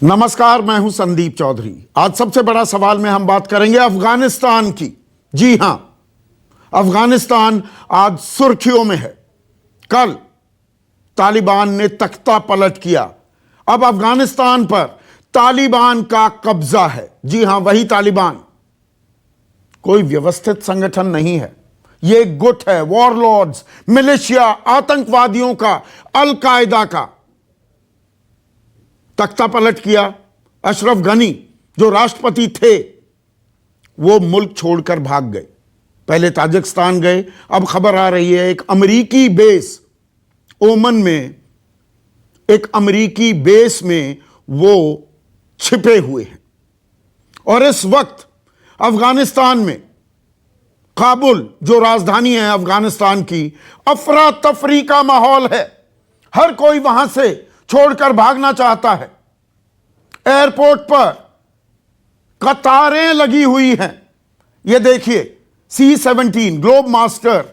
नमस्कार, मैं हूं संदीप चौधरी। आज सबसे बड़ा सवाल में हम बात करेंगे अफगानिस्तान की। जी हां, अफगानिस्तान आज सुर्खियों में है। कल तालिबान ने तख्ता पलट किया। अब अफगानिस्तान पर तालिबान का कब्जा है। जी हां, वही तालिबान। कोई व्यवस्थित संगठन नहीं है, यह एक गुट है, वॉरलॉर्ड्स, मिलिशिया, आतंकवादियों का, अल कायदा का। तख्ता पलट किया। अशरफ गनी जो राष्ट्रपति थे वो मुल्क छोड़कर भाग गए। पहले ताजिकिस्तान गए। अब खबर आ रही है एक अमेरिकी बेस ओमन में, एक अमेरिकी बेस में वो छिपे हुए हैं। और इस वक्त अफगानिस्तान में काबुल जो राजधानी है अफगानिस्तान की, अफरा तफरी का माहौल है। हर कोई वहां से छोड़कर भागना चाहता है। एयरपोर्ट पर कतारें लगी हुई हैं। यह देखिए, C-17 ग्लोब मास्टर,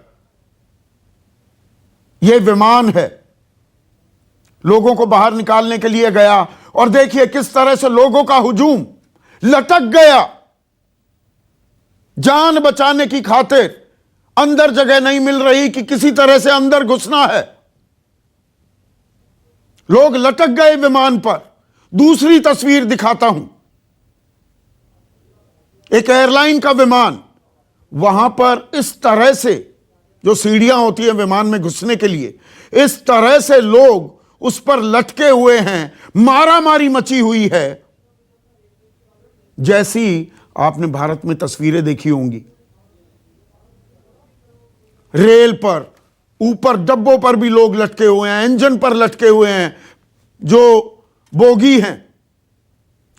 यह विमान है, लोगों को बाहर निकालने के लिए गया। और देखिए किस तरह से लोगों का हुजूम लटक गया। जान बचाने की खातिर अंदर जगह नहीं मिल रही कि किसी तरह से अंदर घुसना है। लोग लटक गए विमान पर। दूसरी तस्वीर दिखाता हूं, एक एयरलाइन का विमान। वहां पर इस तरह से जो सीढ़ियां होती है विमान में घुसने के लिए, इस तरह से लोग उस पर लटके हुए हैं। मारामारी मची हुई है, जैसी आपने भारत में तस्वीरें देखी होंगी। रेल पर, ऊपर डब्बों पर भी लोग लटके हुए हैं, इंजन पर लटके हुए हैं। जो बोगी हैं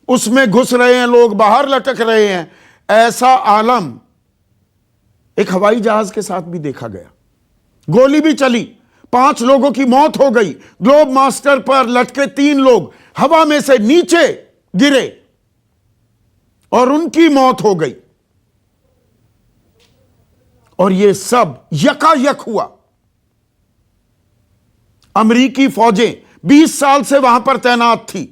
उसमें घुस रहे हैं लोग, बाहर लटक रहे हैं। ऐसा आलम एक हवाई जहाज के साथ भी देखा गया। गोली भी चली, 5 लोगों की मौत हो गई। ग्लोब मास्टर पर लटके 3 लोग हवा में से नीचे गिरे और उनकी मौत हो गई। और यह सब यकायक हुआ। अमेरिकी फौजें 20 साल से वहां पर तैनात थी।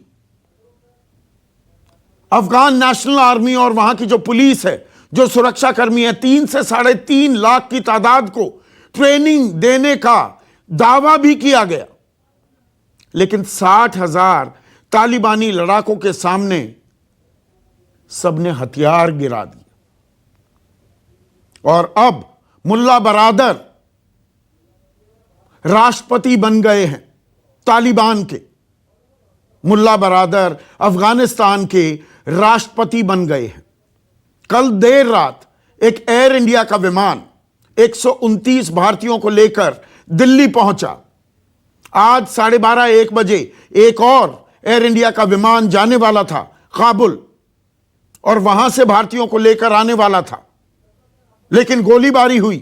अफगान नेशनल आर्मी और वहां की जो पुलिस है, जो सुरक्षा कर्मी है, 3 से 3.5 लाख की तादाद को ट्रेनिंग देने का दावा भी किया गया। लेकिन 60,000 तालिबानी लड़ाकों के सामने सबने हथियार गिरा दिए। और अब मुल्ला बरादर राष्ट्रपति बन गए हैं तालिबान के। मुल्ला बरादर अफगानिस्तान के राष्ट्रपति बन गए हैं। कल देर रात एक एयर इंडिया का विमान 129 भारतीयों को लेकर दिल्ली पहुंचा। आज 12:30-1 बजे एक और एयर इंडिया का विमान जाने वाला था काबुल, और वहां से भारतीयों को लेकर आने वाला था। लेकिन गोलीबारी हुई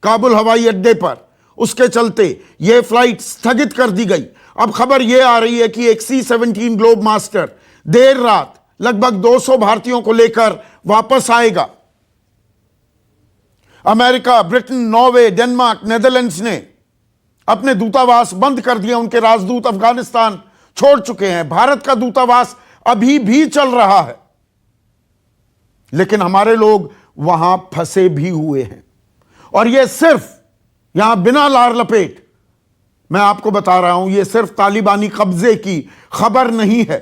काबुल हवाई अड्डे पर। उसके चलते यह फ्लाइट स्थगित कर दी गई। अब खबर यह आ रही है कि एक C-17 ग्लोब मास्टर देर रात लगभग 200 भारतीयों को लेकर वापस आएगा। America, Britain, Norway, Denmark, Netherlands ने अपने दूतावास बंद कर दिए। उनके राजदूत अफगानिस्तान छोड़ चुके हैं। भारत का दूतावास अभी भी चल रहा है। लेकिन हमारे लोग वहां फंसे भी हुए हैं। और यह सिर्फ, यहां बिना लार लपेट मैं आपको बता रहा हूं, यह सिर्फ तालिबानी कब्जे की खबर नहीं है।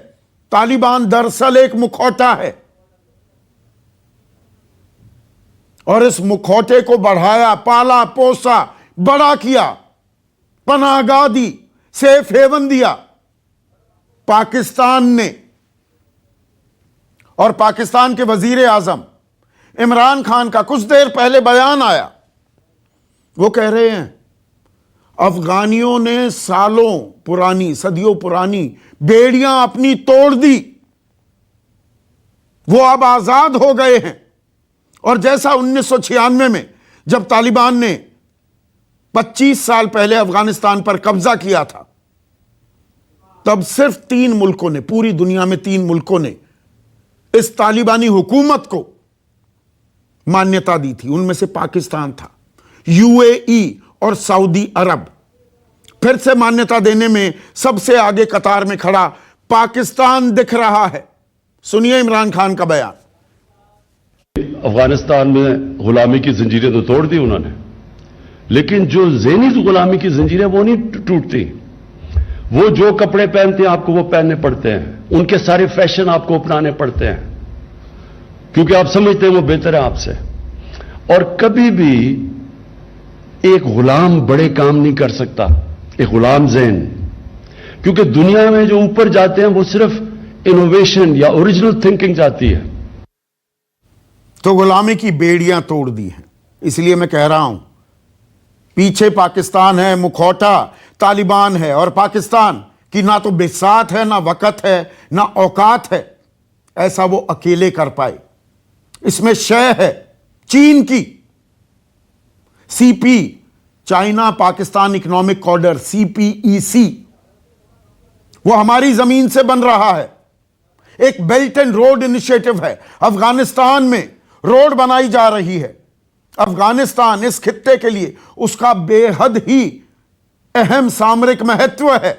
तालिबान दरअसल एक मुखौटा है, और इस मुखौटे को बढ़ाया, पाला, पोसा, बड़ा किया, पनाहगाह दी, सेफ हेवन दिया पाकिस्तान ने। और पाकिस्तान के वजीर आजम इमरान खान का कुछ देर पहले बयान आया। वो कह रहे हैं अफगानियों ने सालों पुरानी, सदियों पुरानी बेड़ियां अपनी तोड़ दी, वो अब आजाद हो गए हैं। और जैसा 1996 में जब तालिबान ने 25 साल पहले अफगानिस्तान पर कब्जा किया था, तब सिर्फ 3 मुल्कों ने, पूरी दुनिया में 3 मुल्कों ने इस तालिबानी हुकूमत को मान्यता दी थी। उनमें से पाकिस्तान था, UAE और सऊदी अरब। फिर से मान्यता देने में सबसे आगे कतार में खड़ा पाकिस्तान दिख रहा है। सुनिए इमरान खान का बयान। अफगानिस्तान में गुलामी की जंजीरें तो तोड़ दी उन्होंने, लेकिन जो ज़हनी गुलामी की जंजीरें वो नहीं टूटती। वो जो कपड़े पहनते हैं आपको वो पहनने पड़ते हैं, उनके सारे फैशन आपको अपनाने पड़ते हैं, क्योंकि आप समझते हैं वो बेहतर है आपसे। और कभी भी एक गुलाम बड़े काम नहीं कर सकता, एक गुलाम ज़हन, क्योंकि दुनिया में जो ऊपर जाते हैं वो सिर्फ इनोवेशन या ओरिजिनल थिंकिंग जाती है। तो गुलामी की बेड़ियां तोड़ दी हैं। इसलिए मैं कह रहा हूं, पीछे पाकिस्तान है, मुखौटा तालिबान है, और पाकिस्तान की ना तो बिसात है, ना वक़्त है, ना औकात है ऐसा वो अकेले कर पाए। इसमें शय है चीन की। CP, China Pakistan economic corridor, CPEC, वो हमारी जमीन से बन रहा है। एक बेल्ट एंड रोड इनिशिएटिव है। अफगानिस्तान में रोड बनाई जा रही है। अफगानिस्तान इस खित्ते के लिए उसका बेहद ही अहम सामरिक महत्व है।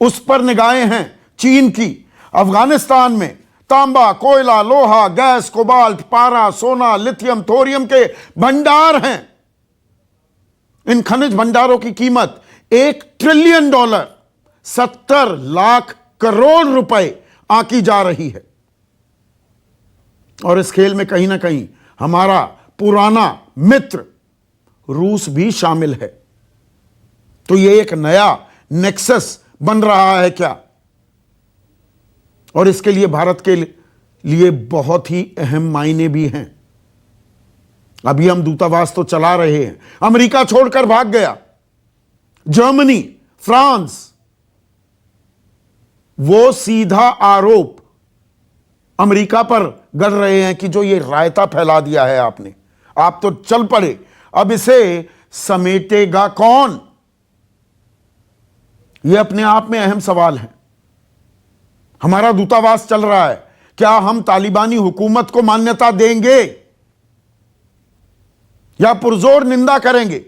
उस पर निगाहें हैं चीन की। अफगानिस्तान में तांबा, कोयला, लोहा, गैस, कोबाल्ट, पारा, सोना, लिथियम, थोरियम के भंडार हैं। इन खनिज भंडारों की कीमत $1 ट्रिलियन, 70 लाख करोड़ रुपए आंकी जा रही है। और इस खेल में कहीं ना कहीं हमारा पुराना मित्र रूस भी शामिल है। तो यह एक नया नेक्सस बन रहा है क्या? और इसके लिए भारत के लिए बहुत ही अहम मायने भी हैं। अभी हम दूतावास तो चला रहे हैं, अमेरिका छोड़कर भाग गया। जर्मनी, फ्रांस, वो सीधा आरोप अमेरिका पर गढ़ रहे हैं कि जो ये रायता फैला दिया है आपने, आप तो चल पड़े, अब इसे समेटेगा कौन? यह अपने आप में अहम सवाल है। हमारा दूतावास चल रहा है, क्या हम तालिबानी हुकूमत को मान्यता देंगे या पुरजोर निंदा करेंगे?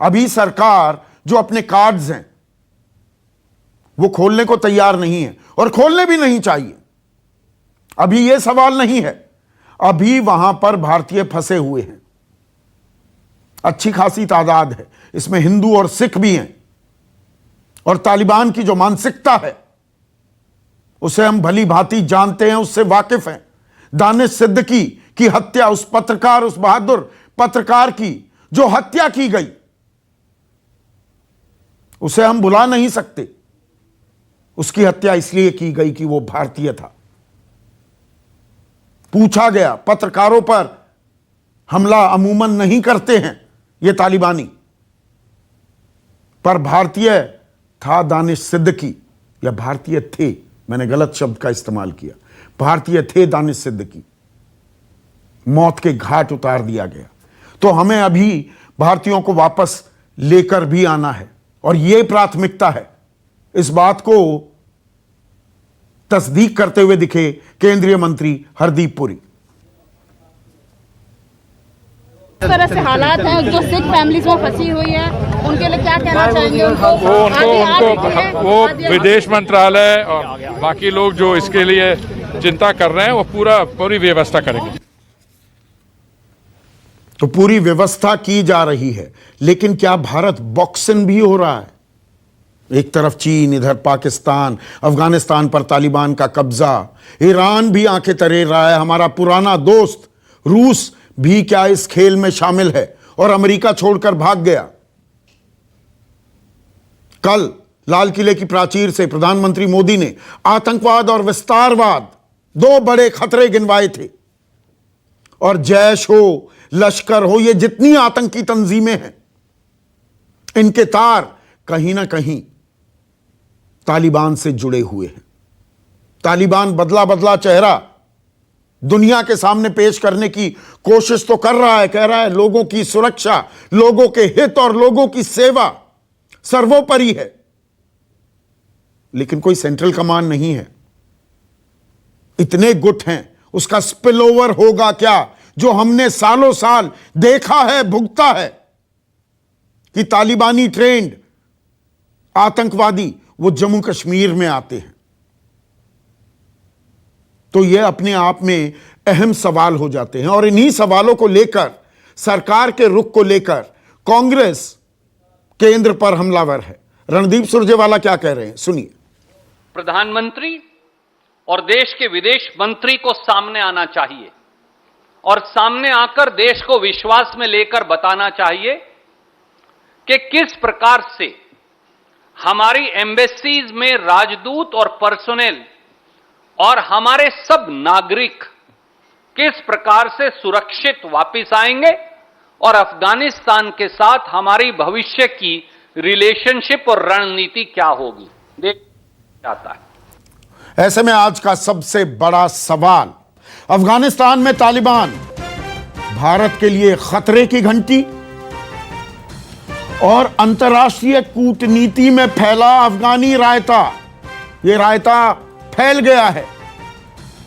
अभी सरकार जो अपने कार्ड्स हैं वो खोलने को तैयार नहीं है, और खोलने भी नहीं चाहिए। अभी यह सवाल नहीं है, अभी वहां पर भारतीय फंसे हुए हैं। अच्छी खासी तादाद है, इसमें हिंदू और सिख भी हैं। और तालिबान की जो मानसिकता है उसे हम भली भांति जानते हैं, उससे वाकिफ हैं। दानिश सिद्दीकी की हत्या, उस पत्रकार, उस बहादुर पत्रकार की जो हत्या की गई, उसे हम भुला नहीं सकते। उसकी हत्या इसलिए की गई कि वो भारतीय था। पूछा गया, पत्रकारों पर हमला अमूमन नहीं करते हैं ये तालिबानी, पर भारतीय था दानिश सिद्दीकी, या भारतीय थे, मैंने गलत शब्द का इस्तेमाल किया, भारतीय थे दानिश सिद्दीकी। मौत के घाट उतार दिया गया। तो हमें अभी भारतीयों को वापस लेकर भी आना है, और यह प्राथमिकता है। इस बात को तस्दीक करते हुए दिखे केंद्रीय मंत्री हरदीप पुरी। इस तरह से हालात हैं, जो सिख फैमिलीज में फंसी हुई है, उनके लिए क्या कहना चाहेंगे? वो विदेश मंत्रालय और बाकी लोग जो इसके लिए चिंता कर रहे हैं वो पूरी व्यवस्था करेंगे। तो पूरी व्यवस्था की जा रही है, लेकिन क्या भारत बॉक्सिंग भी हो रहा है? एक तरफ चीन, इधर पाकिस्तान, अफगानिस्तान पर तालिबान का कब्जा, ईरान भी आंखें तरेर रहा है। हमारा पुराना दोस्त रूस भी क्या इस खेल में शामिल है? और अमेरिका छोड़कर भाग गया। कल लाल किले की प्राचीर से प्रधानमंत्री मोदी ने आतंकवाद और विस्तारवाद, दो बड़े खतरे गिनवाए थे। और जैश हो, लश्कर हो, ये जितनी आतंकी तंजीमें हैं, इनके तार कहीं ना कहीं तालिबान से जुड़े हुए हैं। तालिबान बदला बदला चेहरा दुनिया के सामने पेश करने की कोशिश तो कर रहा है। कह रहा है लोगों की सुरक्षा, लोगों के हित और लोगों की सेवा सर्वोपरि है, लेकिन कोई सेंट्रल कमांड नहीं है। इतने गुट हैं, उसका स्पिल ओवर होगा क्या? जो हमने सालों साल देखा है, भुगता है कि तालिबानी ट्रेंड आतंकवादी वो जम्मू कश्मीर में आते हैं। तो ये अपने आप में अहम सवाल हो जाते हैं और इन्हीं सवालों को लेकर सरकार के रुख को लेकर कांग्रेस केंद्र पर हमलावर है। रणदीप सुरजेवाला क्या कह रहे हैं, सुनिए। प्रधानमंत्री और देश के विदेश मंत्री को सामने आना चाहिए और सामने आकर देश को विश्वास में लेकर बताना चाहिए कि किस प्रकार से हमारी एम्बेसीज में राजदूत और पर्सोनेल और हमारे सब नागरिक किस प्रकार से सुरक्षित वापस आएंगे और अफगानिस्तान के साथ हमारी भविष्य की रिलेशनशिप और रणनीति क्या होगी देख जाता है। ऐसे में आज का सबसे बड़ा सवाल, अफगानिस्तान में तालिबान भारत के लिए खतरे की घंटी और अंतर्राष्ट्रीय कूटनीति में फैला अफगानी रायता। यह रायता फैल गया है।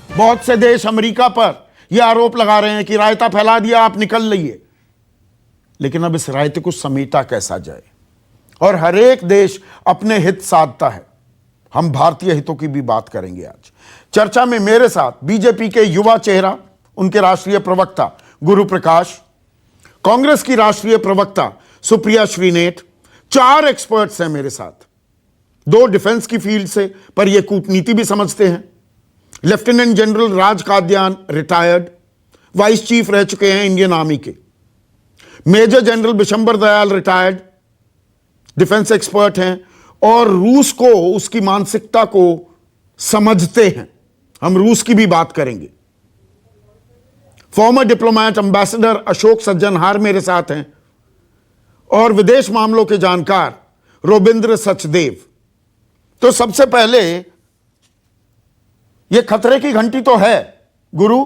बहुत से देश अमेरिका पर यह आरोप लगा रहे हैं कि रायता फैला दिया, आप निकल लिए। लेकिन अब इस रायते को समेटा कैसा जाए, और हर एक देश अपने हित साधता है। हम भारतीय हितों की भी बात करेंगे आज। चर्चा में मेरे साथ बीजेपी के युवा चेहरा, उनके राष्ट्रीय प्रवक्ता गुरु प्रकाश, कांग्रेस की राष्ट्रीय प्रवक्ता सुप्रिया श्रीनेत, 4 एक्सपर्ट्स हैं मेरे साथ। 2 डिफेंस की फील्ड से, पर यह कूटनीति भी समझते हैं। Lieutenant general Raj Kadyan retired, vice chief रह चुके हैं इंडियन आर्मी के। Major general Bishambar Dayal retired, defence expert हैं और रूस को, उसकी मानसिकता को समझते हैं। हम रूस की भी बात करेंगे। फॉर्मर डिप्लोमेट एम्बेसडर अशोक सज्जनहार मेरे साथ हैं और विदेश मामलों के जानकार रोबिंद्र सचदेव। तो सबसे पहले यह खतरे की घंटी तो है गुरु,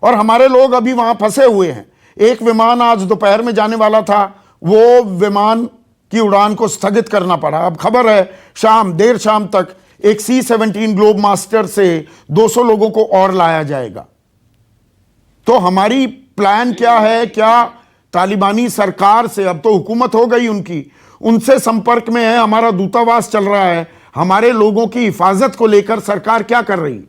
और हमारे लोग अभी वहां फंसे हुए हैं। एक विमान आज दोपहर में जाने वाला था, वो विमान की उड़ान को स्थगित करना पड़ा। अब खबर है देर शाम तक एक C-17 ग्लोब मास्टर से 200 लोगों को और लाया जाएगा। तो हमारी प्लान क्या है? क्या तालिबानी सरकार से, अब तो हुकूमत हो गई उनकी, उनसे संपर्क में है, हमारा दूतावास चल रहा है, हमारे लोगों की हिफाजत को लेकर सरकार क्या कर रही है?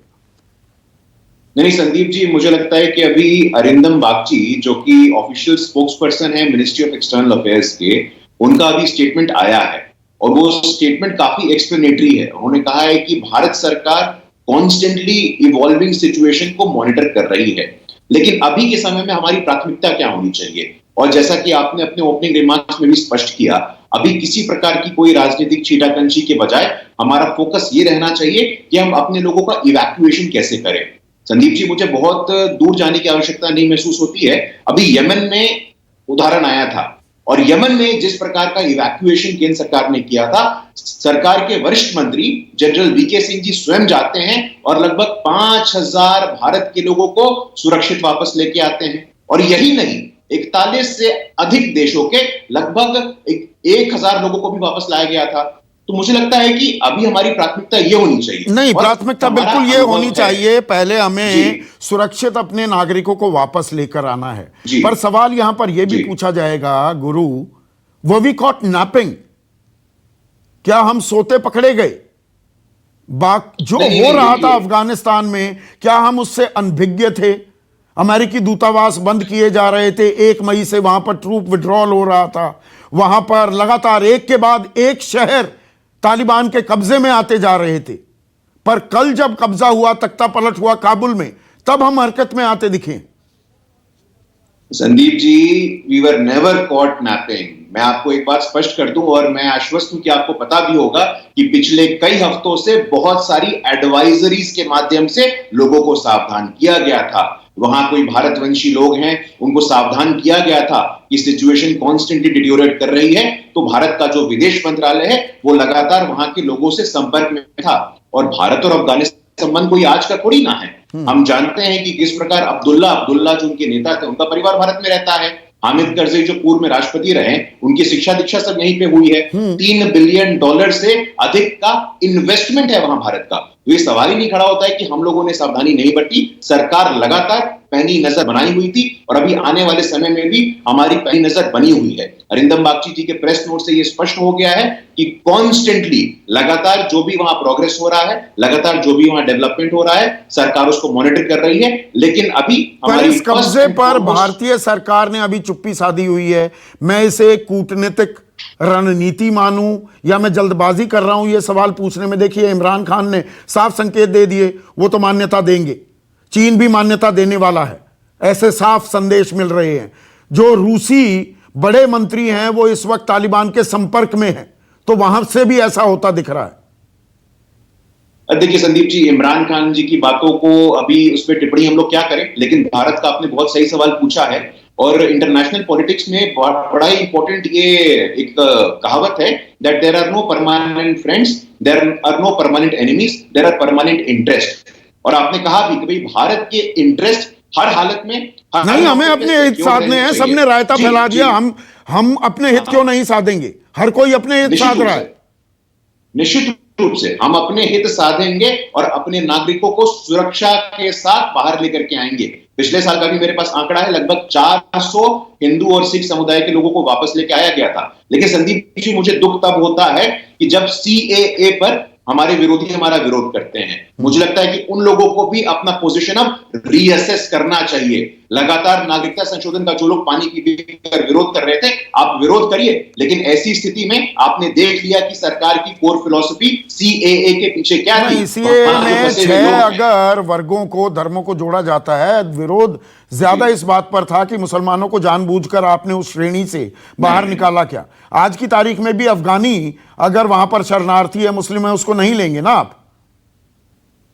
नहीं संदीप जी, मुझे लगता है कि अभी अरिंदम बागची जो कि ऑफिशियल स्पोक्सपर्सन है मिनिस्ट्री ऑफ एक्सटर्नल अफेयर्स के, उनका अभी स्टेटमेंट आया है और वो स्टेटमेंट काफी एक्सप्लेनेटरी है। उन्होंने कहा है कि भारत सरकार कॉन्स्टेंटली इवॉल्विंग सिचुएशन को मॉनिटर कर रही है, लेकिन अभी के समय में हमारी प्राथमिकता क्या होनी चाहिए। और जैसा कि आपने अपने ओपनिंग रिमार्क्स में भी स्पष्ट किया, अभी किसी प्रकार की कोई राजनीतिक छीटाकंशी के बजाय हमारा फोकस ये रहना चाहिए कि हम अपने लोगों का इवैक्यूएशन कैसे करें। संदीप जी, मुझे बहुत दूर जाने की आवश्यकता नहीं महसूस होती है। अभी यमन में उदाहरण आया था और यमन में जिस प्रकार का इवैक्यूएशन केंद्र सरकार ने किया था, सरकार के वरिष्ठ मंत्री जनरल वीके सिंह जी स्वयं जाते हैं और लगभग 5000 भारत के लोगों को सुरक्षित वापस लेके आते हैं। और यही नहीं, 41 से अधिक देशों के लगभग 1000 लोगों को भी वापस लाया गया था। तो मुझे लगता है कि अभी हमारी प्राथमिकता ये होनी चाहिए। नहीं, प्राथमिकता बिल्कुल ये होनी चाहिए, पहले हमें सुरक्षित अपने नागरिकों को वापस लेकर आना है। पर सवाल यहां पर यह भी पूछा जाएगा गुरु, वर वी कॉट नैपिंग? क्या हम सोते पकड़े गए? जो हो रहा था अफगानिस्तान में, क्या हम उससे अनभिज्ञ थे? अमेरिकी दूतावास बंद किए जा रहे थे, 1 मई से वहां पर ट्रूप विड्रॉल हो रहा था, वहां पर लगातार एक के बाद एक शहर तालिबान के कब्जे में आते जा रहे थे। पर कल जब कब्जा हुआ, तख्ता पलट हुआ काबुल में, तब हम हरकत में आते दिखे। Sandeep ji, we were never caught napping. मैं आपको एक बात स्पष्ट कर दूं और मैं आश्वस्त हूं कि आपको पता भी होगा कि पिछले कई हफ्तों से बहुत सारी एडवाइजरीज के माध्यम से लोगों को सावधान किया गया था। वहां कोई भारतवंशी लोग हैं, उनको सावधान किया गया था कि सिचुएशन कॉन्स्टेंटली डिटेरियोरेट कर रही है। तो भारत का जो विदेश मंत्रालय है वो लगातार वहां के लोगों से संपर्क में था। और भारत और अफगानिस्तान संबंध कोई आज का थोड़ी ना है। हम जानते हैं कि किस प्रकार अब्दुल्ला जो उनके नेता थे, उनका परिवार भारत में रहता है। हामिद करजई जो पूर्व में राष्ट्रपति रहे, उनकी शिक्षा दीक्षा सब यहीं पे हुई है। $3 बिलियन से अधिक का इन्वेस्टमेंट है वहां भारत का। तो ये सवाल ही नहीं खड़ा होता है कि हम लोगों ने सावधानी नहीं बरती। सरकार लगातार पैनी नजर बनाई हुई थी और अभी आने वाले समय में भी हमारी पैनी नजर बनी हुई है। अरिंदम बागची जी के प्रेस नोट से यह स्पष्ट हो गया है कि कॉन्स्टेंटली लगातार जो भी वहां प्रोग्रेस हो रहा है, लगातार जो भी वहां डेवलपमेंट हो रहा है, सरकार उसको मॉनिटर कर रही है। लेकिन अभी पर इस कब्जे पर भारतीय सरकार ने अभी चुप्पी साधी हुई है। मैं इसे कूटनीतिक रणनीति मानूं या मैं जल्दबाजी कर रहा हूं यह सवाल पूछने में। देखिए, इमरान खान ने साफ संकेत दे दिए, वो तो मान्यता देंगे, चीन भी मान्यता देने वाला है, ऐसे साफ संदेश मिल रहे हैं। जो रूसी बड़े मंत्री हैं वो इस वक्त तालिबान के संपर्क में हैं, तो वहां से भी ऐसा होता दिख रहा है। देखिए संदीप जी, इमरान खान जी की बातों को अभी उस पर टिप्पणी हम लोग क्या करें, लेकिन भारत का आपने बहुत सही सवाल पूछा है। और इंटरनेशनल पॉलिटिक्स में बड़ा ही इंपॉर्टेंट ये एक कहावत है that there are no permanent friends, there are no permanent enemies, there are permanent interest. और आपने कहा भी कि भाई भारत के इंटरेस्ट हर हालत में नहीं, हमें अपने हित साधने हैं। सबने रायता फैला दिया, हम अपने हित क्यों नहीं साधेंगे? हर कोई अपने हित साध रहा है। निश्चित रूप से हम अपने हित साधेंगे और अपने नागरिकों को सुरक्षा के साथ बाहर लेकर के आएंगे। पिछले साल का भी मेरे पास आंकड़ा है, लगभग 400 हिंदू और सिख समुदाय के लोगों को वापस लेके आया गया था। लेकिन संदीप जी, मुझे दुख तब होता है कि जब सीएए पर हमारे विरोधी हमारा विरोध करते हैं। मुझे लगता है कि उन लोगों को भी अपना पोजीशन अब रीअसेस करना चाहिए। लगातार नागरिकता संशोधन का जो लोग पानी पी कर विरोध कर रहे थे, आप विरोध करिए, लेकिन ऐसी स्थिति में आपने देख लिया कि सरकार की कोर फिलॉसफी सीएए के पीछे क्या थी। सीएए में 6 अगर वर्गों को, धर्मों को जोड़ा जाता है, विरोध ज्यादा इस बात पर था कि मुसलमानों को जानबूझकर आपने उस श्रेणी से बाहर निकाला क्या? आज की तारीख में भी अफगानी अगर वहां पर शरणार्थी है, मुस्लिम है, उसको नहीं लेंगे ना आप?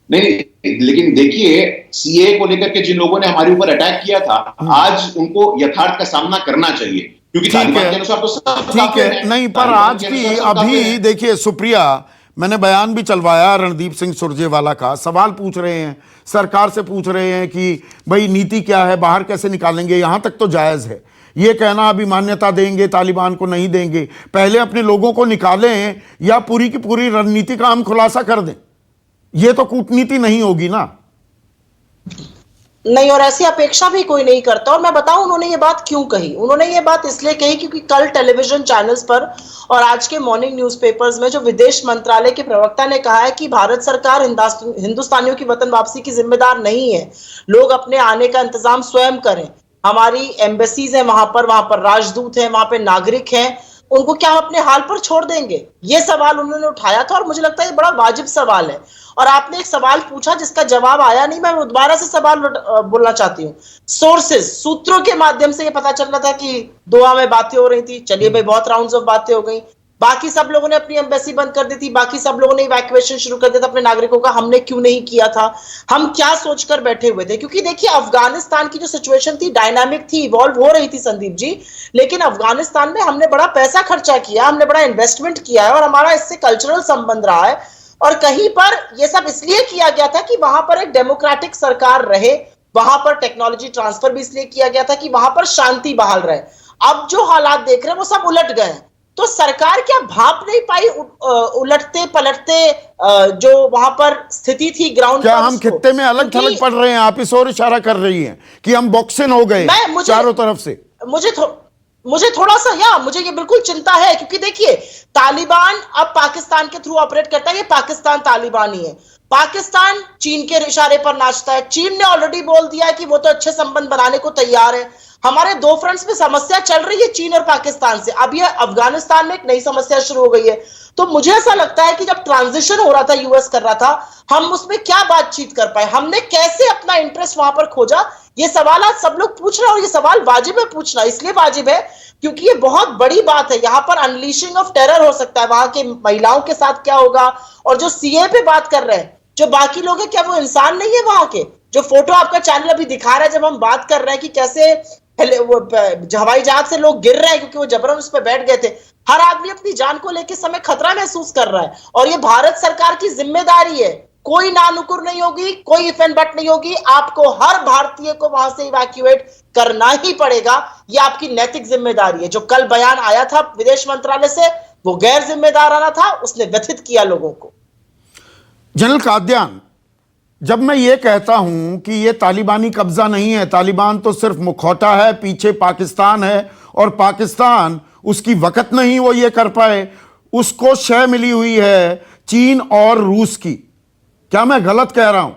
नहीं, लेकिन देखिए, सीए को लेकर के जिन लोगों ने हमारे ऊपर अटैक किया था, आज उनको यथार्थ का सामना करना चाहिए, क्योंकि तालिबान के अनुसार तो सब ठीक है। नहीं, पर आज की अभी देखिए, सुप्रिया, मैंने बयान भी चलवाया रणदीप सिंह सुरजेवाला का, सवाल पूछ रहे हैं, सरकार से पूछ रहे हैं कि भाई नीति क्या है, बाहर कैसे निकालेंगे। यहां तक तो जायज है ये कहना अभी मान्यता देंगे, तालिबान को नहीं देंगे। पहले अपने लोगों को निकालें या पूरी की पूरी रणनीति का हम खुलासा कर दें। ये तो कूटनीति नहीं होगी ना। नहीं, और ऐसी अपेक्षा भी कोई नहीं करता। और मैं बताऊं उन्होंने ये बात क्यों कही। उन्होंने ये बात इसलिए कही क्योंकि कल टेलीविजन चैनल्स पर और आज के मॉर्निंग न्यूज़पेपर्स में जो विदेश मंत्रालय के प्रवक्ता ने कहा है कि भारत सरकार हिंदुस्तानियों की वतन वापसी की जिम्मेदार नहीं है, लोग अपने आने का इंतजाम स्वयं करें। हमारी एम्बेसीज है वहां पर राजदूत है, वहां पर नागरिक हैं, उनको क्या हम अपने हाल पर छोड़ देंगे? ये सवाल उन्होंने उठाया था और मुझे लगता है ये बड़ा वाजिब सवाल है। और आपने एक सवाल पूछा जिसका जवाब आया नहीं, मैं दोबारा से सवाल बोलना चाहती हूँ। सोर्सेज, सूत्रों के माध्यम से ये पता चल रहा था कि दोहा में बातें हो रही थी। चलिए भाई, बहुत राउंड्स ऑफ बातें हो गई, बाकी सब लोगों ने अपनी एम्बेसी बंद कर दी थी, बाकी सब लोगों ने इवैक्यूएशन शुरू कर दिया था अपने नागरिकों का। हमने क्यों नहीं किया था? हम क्या सोचकर बैठे हुए थे? क्योंकि देखिए, अफगानिस्तान की जो सिचुएशन थी डायनामिक थी, इवॉल्व हो रही थी संदीप जी। लेकिन अफगानिस्तान में हमने बड़ा पैसा खर्चा किया, हमने बड़ा इन्वेस्टमेंट किया है और हमारा इससे कल्चरल संबंध रहा है। और कहीं पर यह सब इसलिए किया गया था कि वहां पर एक डेमोक्रेटिक सरकार रहे, वहां पर टेक्नोलॉजी ट्रांसफर भी इसलिए किया गया था कि वहां पर शांति बहाल रहे। अब जो हालात देख रहे हैं वो सब उलट गए हैं। तो सरकार क्या भाप नहीं पाई उलटते पलटते जो वहां पर स्थिति थी ग्राउंड पर? क्या हम खित्ते में अलग थलग पड़ रहे हैं? आप इस ओर इशारा कर रही हैं कि हम बॉक्सिंग हो गए चारों तरफ से। मुझे थोड़ा सा मुझे ये बिल्कुल चिंता है, क्योंकि देखिए, तालिबान अब पाकिस्तान के थ्रू ऑपरेट करता है। ये पाकिस्तान तालिबान ही है। पाकिस्तान चीन के इशारे पर नाचता है। चीन ने ऑलरेडी बोल दिया है कि वो तो अच्छे संबंध बनाने को तैयार है। हमारे 2 फ्रंट्स में समस्या चल रही है, चीन और पाकिस्तान से। अब ये अफगानिस्तान में एक नई समस्या शुरू हो गई है। तो मुझे ऐसा लगता है कि जब ट्रांजिशन हो रहा था, यूएस कर रहा था, हम उसमें क्या बातचीत कर पाए, हमने कैसे अपना इंटरेस्ट वहां पर खोजा, ये सवाल आज सब लोग पूछ रहे हैं। और ये सवाल वाजिब है पूछना, इसलिए वाजिब है क्योंकि ये बहुत बड़ी बात है। यहां पर अनलीशिंग ऑफ टेरर हो सकता है। वहां के महिलाओं के साथ क्या होगा? और जो सीए पे बात कर रहे हैं, जो बाकी लोग हैं, क्या वो इंसान नहीं है? वहां के जो फोटो आपका चैनल अभी दिखा रहा है, जब हम बात कर रहे हैं कि कैसे हवाई जहाज से लोग गिर रहे हैं क्योंकि वो जबरन उस पर बैठ गए थे, हर आदमी अपनी जान को लेकर समय खतरा महसूस कर रहा है। और ये भारत सरकार की जिम्मेदारी है। कोई नानुकुर नहीं होगी, कोई इफ एंड बट नहीं होगी। आपको हर भारतीय को वहां से इवैक्यूएट करना ही पड़ेगा। ये आपकी नैतिक जिम्मेदारी है। जो कल बयान आया था विदेश मंत्रालय से, वो गैर जिम्मेदाराना था, उसने व्यथित किया लोगों को। जनरल कादियान, जब मैं ये कहता हूं कि ये तालिबानी कब्जा नहीं है, तालिबान तो सिर्फ मुखौटा है, पीछे पाकिस्तान है और पाकिस्तान उसकी वक़्त नहीं वो ये कर पाए, उसको शय मिली हुई है चीन और रूस की। क्या मैं गलत कह रहा हूं?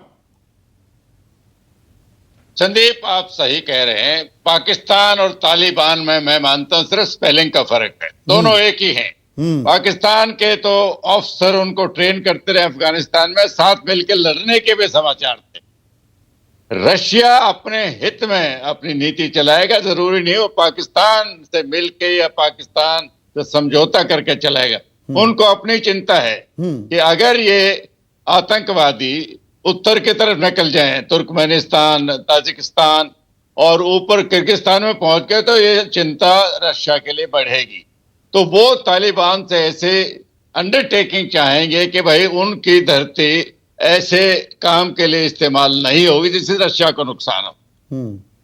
संदीप, आप सही कह रहे हैं। पाकिस्तान और तालिबान में मैं मानता हूं सिर्फ स्पेलिंग का फर्क है, दोनों एक ही हैं। पाकिस्तान के तो ऑफिसर उनको ट्रेन करते रहे अफगानिस्तान में, साथ मिलकर लड़ने के भी समाचार थे। रशिया अपने हित में अपनी नीति चलाएगा, जरूरी नहीं वो पाकिस्तान से मिलके या पाकिस्तान से समझौता करके चलाएगा। उनको अपनी चिंता है कि अगर ये आतंकवादी उत्तर की तरफ निकल जाएं, तुर्कमेनिस्तान, ताजिकिस्तान और ऊपर किर्गिस्तान में पहुंच गए, तो ये चिंता रशिया के लिए बढ़ेगी। तो वो तालिबान से ऐसे अंडरटेकिंग चाहेंगे कि भाई उनकी धरती ऐसे काम के लिए इस्तेमाल नहीं होगी जिससे रशिया को नुकसान हो।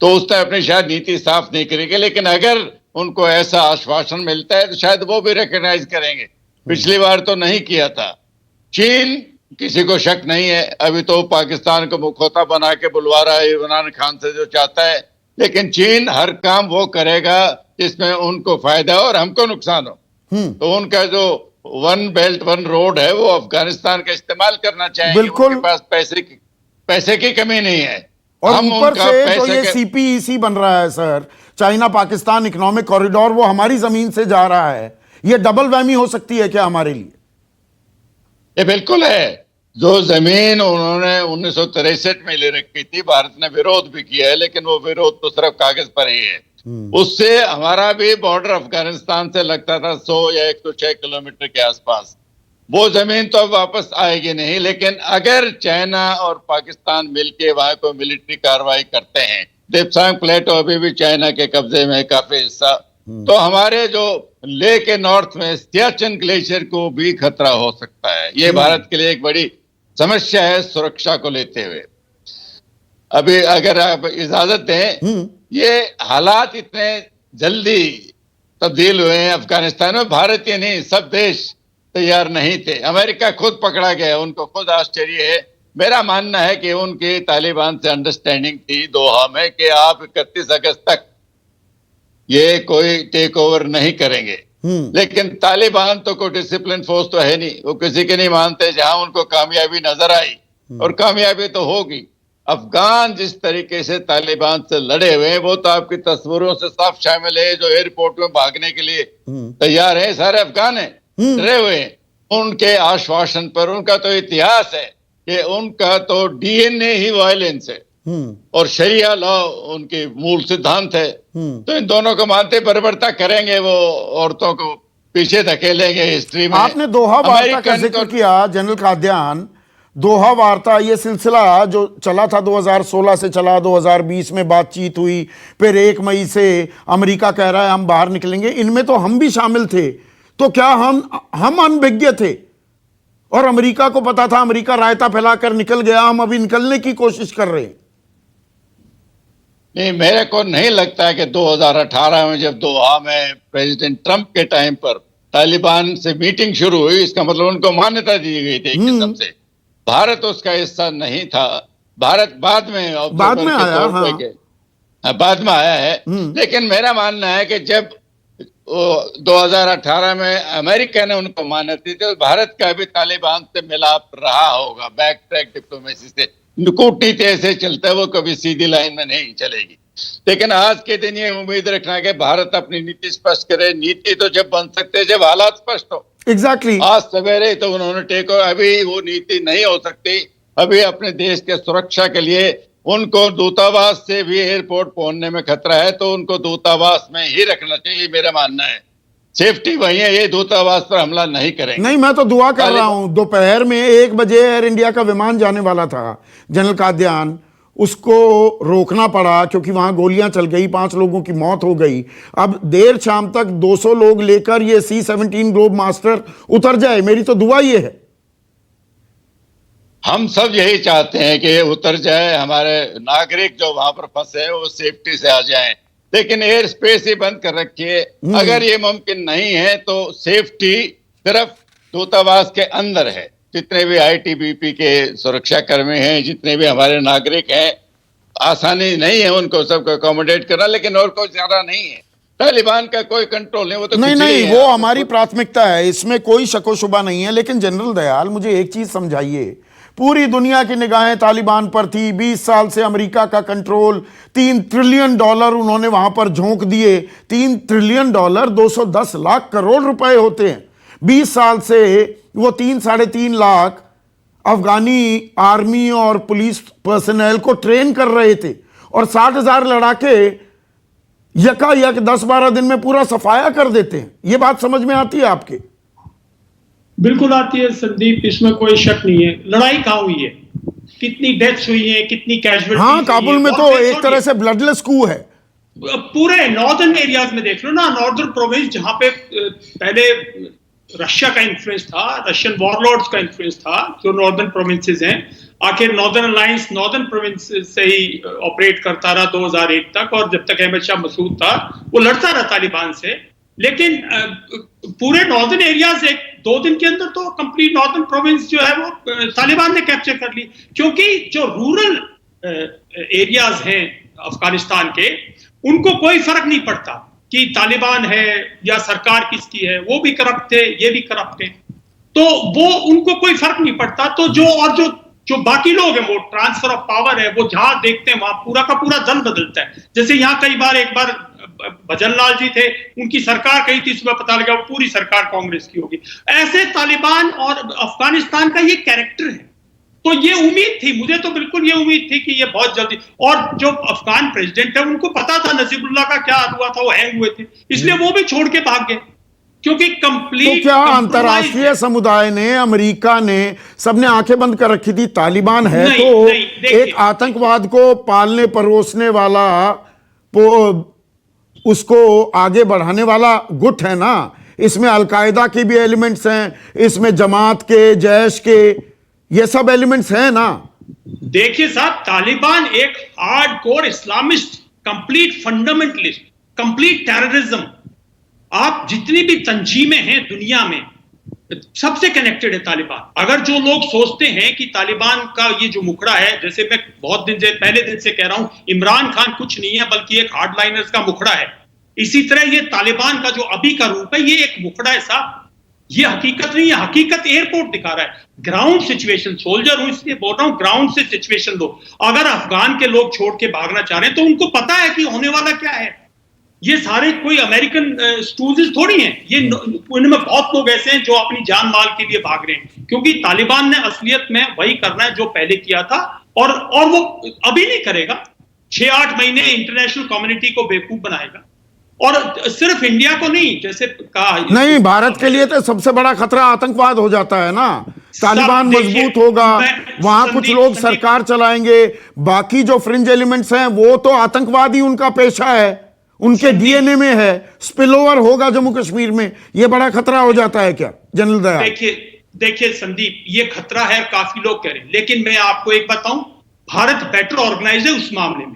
तो उसने अपनी शायद नीति साफ नहीं करेंगे, लेकिन अगर उनको ऐसा आश्वासन मिलता है तो शायद वो भी रिकॉग्नाइज करेंगे। पिछली बार तो नहीं किया था। चीन, किसी को शक नहीं है, अभी तो पाकिस्तान को मुखौटा बना के बुलवा रहा है इमरान खान से जो चाहता है, लेकिन चीन हर काम वो करेगा जिसमें उनको फायदा हो और हमको नुकसान हो। तो उनका जो वन बेल्ट वन रोड है वो अफगानिस्तान का इस्तेमाल करना चाहेंगे। बिल्कुल। उनके पास पैसे की कमी नहीं है। और हम ऊपर उनका से पैसे जो ये सीपीईसी बन रहा है sir, China Pakistan economic corridor, वो हमारी जमीन से जा रहा है। ये डबल वहमी हो सकती है क्या हमारे लिए? ये बिल्कुल है। जो जमीन उन्होंने 1963 में ले रखी थी, भारत ने विरोध भी किया है, लेकिन वो विरोध तो सिर्फ कागज पर ही है। उससे हमारा भी बॉर्डर अफगानिस्तान से लगता था 100 या 106 किलोमीटर के आसपास। वो जमीन तो अब वापस आएगी नहीं, लेकिन अगर चाइना और पाकिस्तान मिलके वहां को मिलिट्री कार्रवाई करते हैं, देप्सांग प्लेटो अभी भी चाइना के कब्जे में काफी हिस्सा, तो हमारे जो लेह के नॉर्थ में सियाचिन ग्लेशियर को भी खतरा हो सकता है। ये भारत के लिए एक बड़ी समस्या है सुरक्षा को लेते हुए। अभी अगर आप इजाजत दें, ये हालात इतने जल्दी तब्दील हुए हैं अफगानिस्तान में, भारत ही नहीं सब देश तैयार नहीं थे। अमेरिका खुद पकड़ा गया, उनको खुद आश्चर्य है। मेरा मानना है कि उनकी तालिबान से अंडरस्टैंडिंग थी दोहा में कि आप 31 अगस्त तक ये कोई टेक ओवर नहीं करेंगे, लेकिन तालिबान तो कोई डिसिप्लिन फोर्स तो है नहीं, वो किसी के नहीं मानते। जहां उनको कामयाबी नजर आई, और कामयाबी तो होगी, अफगान जिस तरीके से तालिबान से लड़े हुए हैं वो तो आपकी तस्वीरों से साफ शामिल है। जो एयरपोर्ट में भागने के लिए तैयार है सारे अफगान है, डरे हुए हैं। उनके आश्वासन पर, उनका तो इतिहास है कि उनका तो डीएनए ही वायलेंस है और शरिया लॉ उनके मूल सिद्धांत है। तो इन दोनों को मानते बर्बरता करेंगे, वो औरतों को पीछे धकेलेंगे हिस्ट्री में। आपने दोहा वार्ता का जिक्र किया जनरल कादियान। दोहा वार्ता ये सिलसिला जो चला था 2016 से चला, 2020 में बातचीत हुई, फिर 1 मई से अमेरिका कह रहा है हम बाहर निकलेंगे, इनमें तो हम भी शामिल थे। तो क्या हम अनभिज्ञ थे और अमेरिका को पता था? अमेरिका रायता फैलाकर निकल गया, हम अभी निकलने की कोशिश कर रहे हैं। नहीं, मेरे को नहीं लगता है कि 2018 में जब दोहा में प्रेसिडेंट ट्रंप के टाइम पर तालिबान से मीटिंग शुरू हुई, इसका मतलब उनको मान्यता दी गई थी एक किस्म से। भारत उसका हिस्सा नहीं था। भारत बाद में आया, बाद में आया है। लेकिन मेरा मानना है कि जब 2018 में अमेरिका ने उनको मान्यता दी तो भारत का भी तालिबान से मिलाप रहा होगा, बैक ट्रैक डिप्लोमेसी से। कूटनीति ऐसे चलता है, वो कभी सीधी लाइन में नहीं चलेगी। लेकिन आज के दिन ये उम्मीद रखना कि भारत अपनी नीति स्पष्ट करे। नीति तो जब बन सकते हैं जब हालात स्पष्ट हो। एग्जैक्टली। आज सवेरे तो उन्होंने टेको, अभी वो नीति नहीं हो सकती। अभी अपने देश के सुरक्षा के लिए उनको दूतावास से भी एयरपोर्ट पहुंचने में खतरा है, तो उनको दूतावास में ही रखना चाहिए, मेरा मानना है। सेफ्टी वही है, ये दूतावास पर हमला नहीं करेंगे। नहीं, मैं तो दुआ कर रहा हूं। दोपहर में 1 बजे एयर इंडिया का विमान जाने वाला था जनरल कादियान, उसको रोकना पड़ा क्योंकि वहां गोलियां चल गई, 5 लोगों की मौत हो गई। अब देर शाम तक 200 लोग लेकर ये C-17 ग्लोब मास्टर उतर जाए, मेरी तो दुआ ये है। हम सब यही चाहते हैं कि उतर जाए, हमारे नागरिक जो वहां पर फंसे हैं वो सेफ्टी से आ जाएं। लेकिन एयर स्पेस ही बंद कर रखिए। अगर ये मुमकिन नहीं है तो सेफ्टी सिर्फ दूतावास के अंदर है, जितने भी आईटीबीपी के सुरक्षा कर्मी हैं, जितने भी हमारे नागरिक हैं, आसानी नहीं है उनको सबको अकोमोडेट करना, लेकिन और कोई ज्यादा नहीं है। तालिबान का कोई कंट्रोल नहीं, वो तो नहीं खिचड़ी नहीं, है। वो हमारी प्राथमिकता है, इसमें कोई शको शुबा नहीं है। लेकिन जनरल दयाल, मुझे एक चीज समझाइए, पूरी दुनिया की निगाहें तालिबान पर थी। 20 साल से अमेरिका का कंट्रोल, $3 ट्रिलियन उन्होंने वहां पर झोंक दिए। $3 ट्रिलियन 210 लाख करोड़ रुपए होते हैं। 20 साल से वो 3-3.5 लाख अफगानी आर्मी और पुलिस पर्सनल को ट्रेन कर रहे थे, और 60,000 लड़ाके यकायक 10-12 दिन में पूरा सफाया कर देते हैं। ये बात समझ में आती है आपके? बिल्कुल आती है संदीप, इसमें कोई शक नहीं है। लड़ाई कहाँ हुई है, कितनी डेथ्स हुई है, कितनी कैजुअलिटीज? हाँ, काबुल में तो एक तरह से ब्लडलेस कू है। पूरे नॉर्दर्न एरियाज में देख लो ना, नॉर्दर्न प्रोविंस जहां पे पहले रशिया का इन्फ्लुएंस था, रशियन वॉरलॉर्ड्स का इन्फ्लुएंस था, जो नॉर्दर्न प्रोविंसेस हैं, आखिर नॉर्दर्न अलायंस नॉर्दर्न प्रोविंस से ही ऑपरेट करता रहा 2001 तक, और जब तक अहमद शाह मसूद था वो लड़ता रहा तालिबान से। लेकिन पूरे नॉर्दर्न एरियाज 1-2 दिन के अंदर तो कंप्लीट नॉर्दर्न प्रोविंस जो है वो तालिबान ने कैप्चर कर ली, क्योंकि जो रूरल एरियाज हैं अफगानिस्तान के, उनको कोई फर्क नहीं पड़ता कि तालिबान है या सरकार किसकी है, वो भी करप्ट थे, ये भी करप्ट है, तो वो उनको कोई फर्क नहीं पड़ता। तो जो बाकी लोग हैं, वो ट्रांसफर ऑफ पावर है, वो जहां देखते हैं वहां पूरा का पूरा दल बदलता है। जैसे यहाँ कई बार, एक बार भजन लाल जी थे, उनकी सरकार कही थी, सुबह पता लगा वो पूरी सरकार कांग्रेस की होगी। ऐसे तालिबान और अफगानिस्तान का ये कैरेक्टर है। तो ये उम्मीद थी, मुझे तो बिल्कुल ये उम्मीद थी कि ये बहुत जल्दी, और जो अफगान प्रेसिडेंट है उनको पता था नजीबुल्लाह का क्या हुआ था, वो हैंग हुए थे, इसलिए वो भी छोड़ के भाग गए, क्योंकि कंप्लीट। तो क्या अंतरराष्ट्रीय समुदाय ने, अमेरिका ने, सबने आंखें बंद कर रखी थी? तालिबान है तो एक आतंकवाद को पालने परोसने वाला, उसको आगे बढ़ाने वाला गुट है ना। इसमें अलकायदा के भी एलिमेंट्स हैं, इसमें जमात के, जैश के, ये सब एलिमेंट्स हैं ना। देखिए साहब, तालिबान एक hardcore Islamist, complete fundamentalist, complete terrorism, आप जितनी भी तंजीमें हैं दुनिया में, सबसे कनेक्टेड है तालिबान। अगर जो लोग सोचते हैं कि तालिबान का ये जो मुखड़ा है, जैसे मैं बहुत दिन से, पहले दिन से कह रहा हूं, इमरान खान कुछ नहीं है बल्कि एक हार्डलाइनर्स का मुखड़ा है, इसी तरह ये तालिबान का जो अभी का रूप है, ये एक मुखड़ा है साहब। ये हकीकत नहीं है, हकीकत एयरपोर्ट दिखा रहा है, ग्राउंड सिचुएशन। सोल्जर हूं इसलिए बोल रहा हूं, ग्राउंड से सिचुएशन लो। अगर अफगान के लोग छोड़ के भागना चाह रहे हैं तो उनको पता है कि होने वाला क्या है। ये सारे कोई अमेरिकन स्टूजेस थोड़ी हैं, ये इनमें बहुत लोग ऐसे हैं जो अपनी जान माल के लिए भाग रहे हैं, क्योंकि तालिबान ने असलियत में वही करना है जो पहले किया था, और वो अभी नहीं करेगा। 6-8 महीने इंटरनेशनल कम्युनिटी को बेवकूफ बनाएगा, और सिर्फ इंडिया को नहीं, जैसे कहा नहीं, भारत के लिए तो सबसे बड़ा खतरा आतंकवाद हो जाता है ना। तालिबान मजबूत होगा, वहां कुछ लोग सरकार चलाएंगे, बाकी जो फ्रिंज एलिमेंट्स हैं वो तो आतंकवाद ही उनका पेशा है, उनके डीएनए में है, स्पिलओवर होगा जम्मू कश्मीर में। ये बड़ा खतरा हो जाता है क्या जनरल दयाल? देखिए संदीप, ये खतरा है, काफी लोग कह रहे हैं, लेकिन मैं आपको एक बताऊं, भारत बेटर ऑर्गेनाइज है उस मामले में।